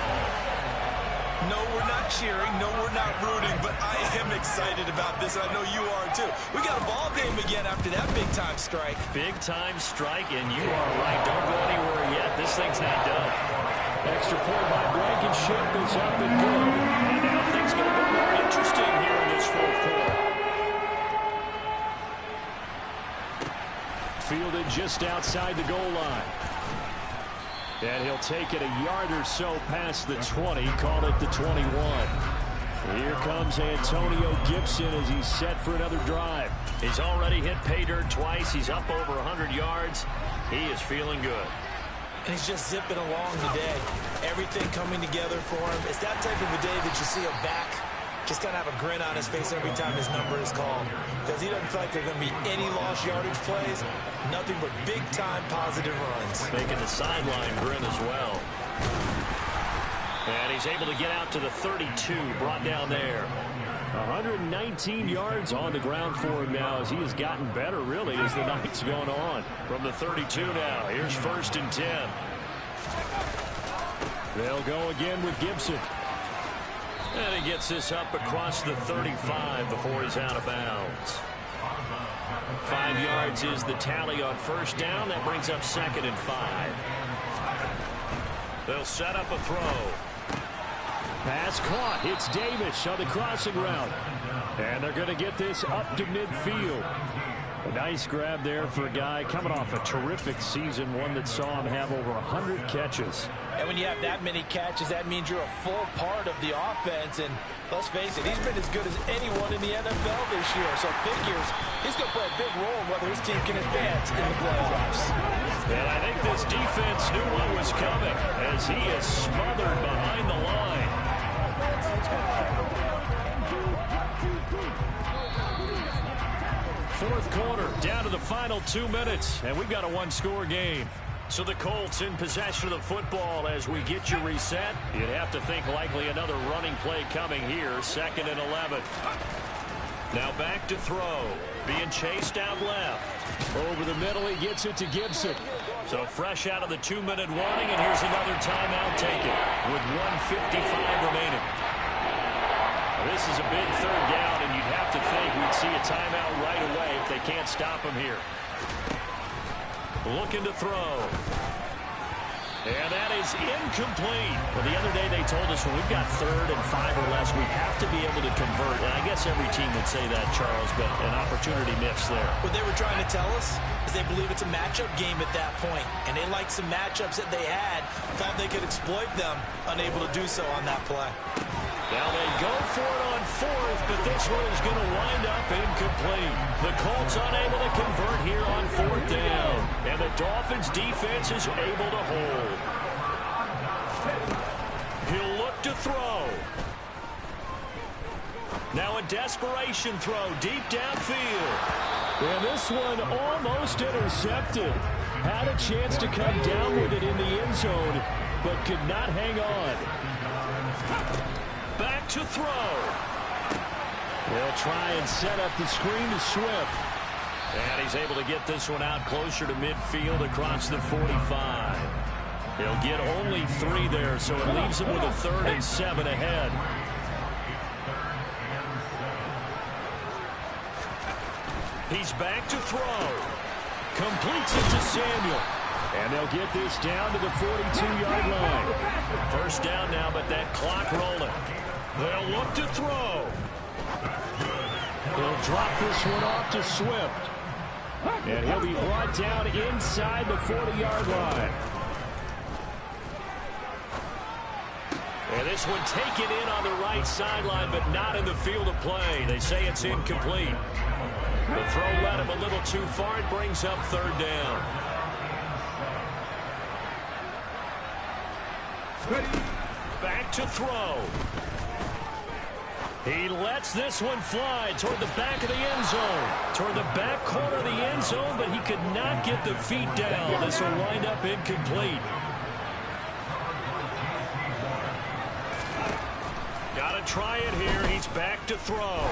No, we're not cheering. No, we're not rooting. But I am excited about this. I know you are, too. We got a ball game again after that big-time strike. Big-time strike, and you are right. Don't go anywhere yet. This thing's not done. Extra point by Blankenship is up and good. And now things get a bit more interesting here in this fourth quarter. Fielded just outside the goal line. And he'll take it a yard or so past the 20, call it the 21. Here comes Antonio Gibson as he's set for another drive. He's already hit pay dirt twice. He's up over 100 yards. He is feeling good. And he's just zipping along today. Everything coming together for him. It's that type of a day that you see him back. Just kind of have a grin on his face every time his number is called. Because he doesn't feel like there are going to be any lost yardage plays. Nothing but big-time positive runs. Making the sideline grin as well. And he's able to get out to the 32, brought down there. 119 yards on the ground for him now as he has gotten better, really, as the night's gone on. From the 32 now, here's 1st and 10. They'll go again with Gibson. And he gets this up across the 35 before he's out of bounds. 5 yards is the tally on 1st down. That brings up 2nd and 5. They'll set up a throw. Pass caught. It's Davis on the crossing route. And they're going to get this up to midfield. A nice grab there for a guy coming off a terrific season, one that saw him have over 100 catches. And when you have that many catches, that means you're a full part of the offense. And let's face it, he's been as good as anyone in the NFL this year. So figures he's going to play a big role in whether his team can advance in the playoffs. And I think this defense knew what was coming as he is smothered behind the line. Fourth quarter, down to the final 2 minutes, and we've got a one-score game. So the Colts in possession of the football as we get you reset. You'd have to think likely another running play coming here, 2nd and 11. Now back to throw, being chased out left. Over the middle, he gets it to Gibson. So fresh out of the 2-minute warning, and here's another timeout taken with 1:55 remaining. This is a big 3rd down, and you'd have to think we'd see a timeout right away if they can't stop him here. Looking to throw. And that is incomplete. Well, the other day they told us when we've got 3rd and 5 or less, we have to be able to convert. And I guess every team would say that, Charles, but an opportunity missed there. What they were trying to tell us is they believe it's a matchup game at that point, and they liked some matchups that they had, thought they could exploit them, unable to do so on that play. Now they go for it on 4th, but this one is going to wind up incomplete. The Colts unable to convert here on 4th down. And the Dolphins defense is able to hold. He'll look to throw. Now a desperation throw deep downfield. And this one almost intercepted. Had a chance to come down with it in the end zone, but could not hang on. Back to throw. They'll try and set up the screen to Swift. And he's able to get this one out closer to midfield across the 45. He'll get only 3 there, so it leaves him with a 3rd and 7 ahead. He's back to throw. Completes it to Samuel. And they'll get this down to the 42-yard line. 1st down now, but that clock rolling. They'll look to throw. He'll drop this one off to Swift. And he'll be brought down inside the 40-yard line. And this one taken in on the right sideline, but not in the field of play. They say it's incomplete. The throw led him a little too far. It brings up 3rd down. Back to throw. He lets this one fly toward the back of the end zone. Toward the back corner of the end zone, but he could not get the feet down. This will wind up incomplete. Got to try it here. He's back to throw.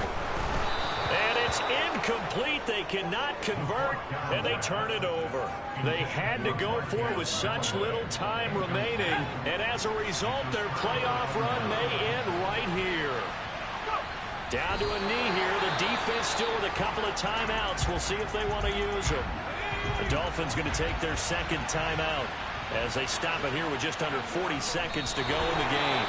And it's incomplete. They cannot convert, and they turn it over. They had to go for it with such little time remaining, and as a result, their playoff run may end right here. Down to a knee here. The defense still with a couple of timeouts. We'll see if they want to use them. The Dolphins going to take their 2nd timeout as they stop it here with just under 40 seconds to go in the game.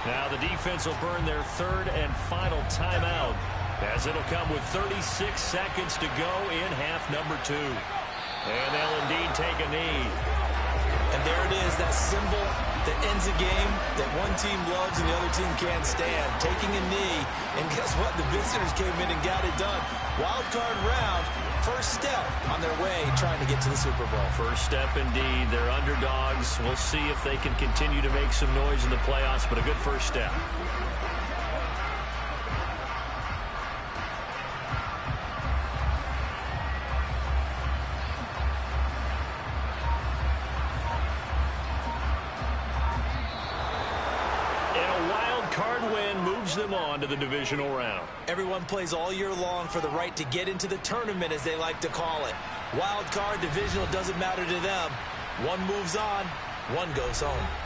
Now the defense will burn their 3rd and final timeout, as it'll come with 36 seconds to go in half number 2. And they'll indeed take a knee. And there it is, that symbol that ends a game that one team loves and the other team can't stand. Taking a knee, and guess what? The visitors came in and got it done. Wild card round, first step on their way trying to get to the Super Bowl. First step indeed. They're underdogs. We'll see if they can continue to make some noise in the playoffs, but a good first step. card win moves them on to the divisional round. Everyone plays all year long for the right to get into the tournament, as they like to call it. Wild card, divisional, doesn't matter to them. One moves on, one goes home.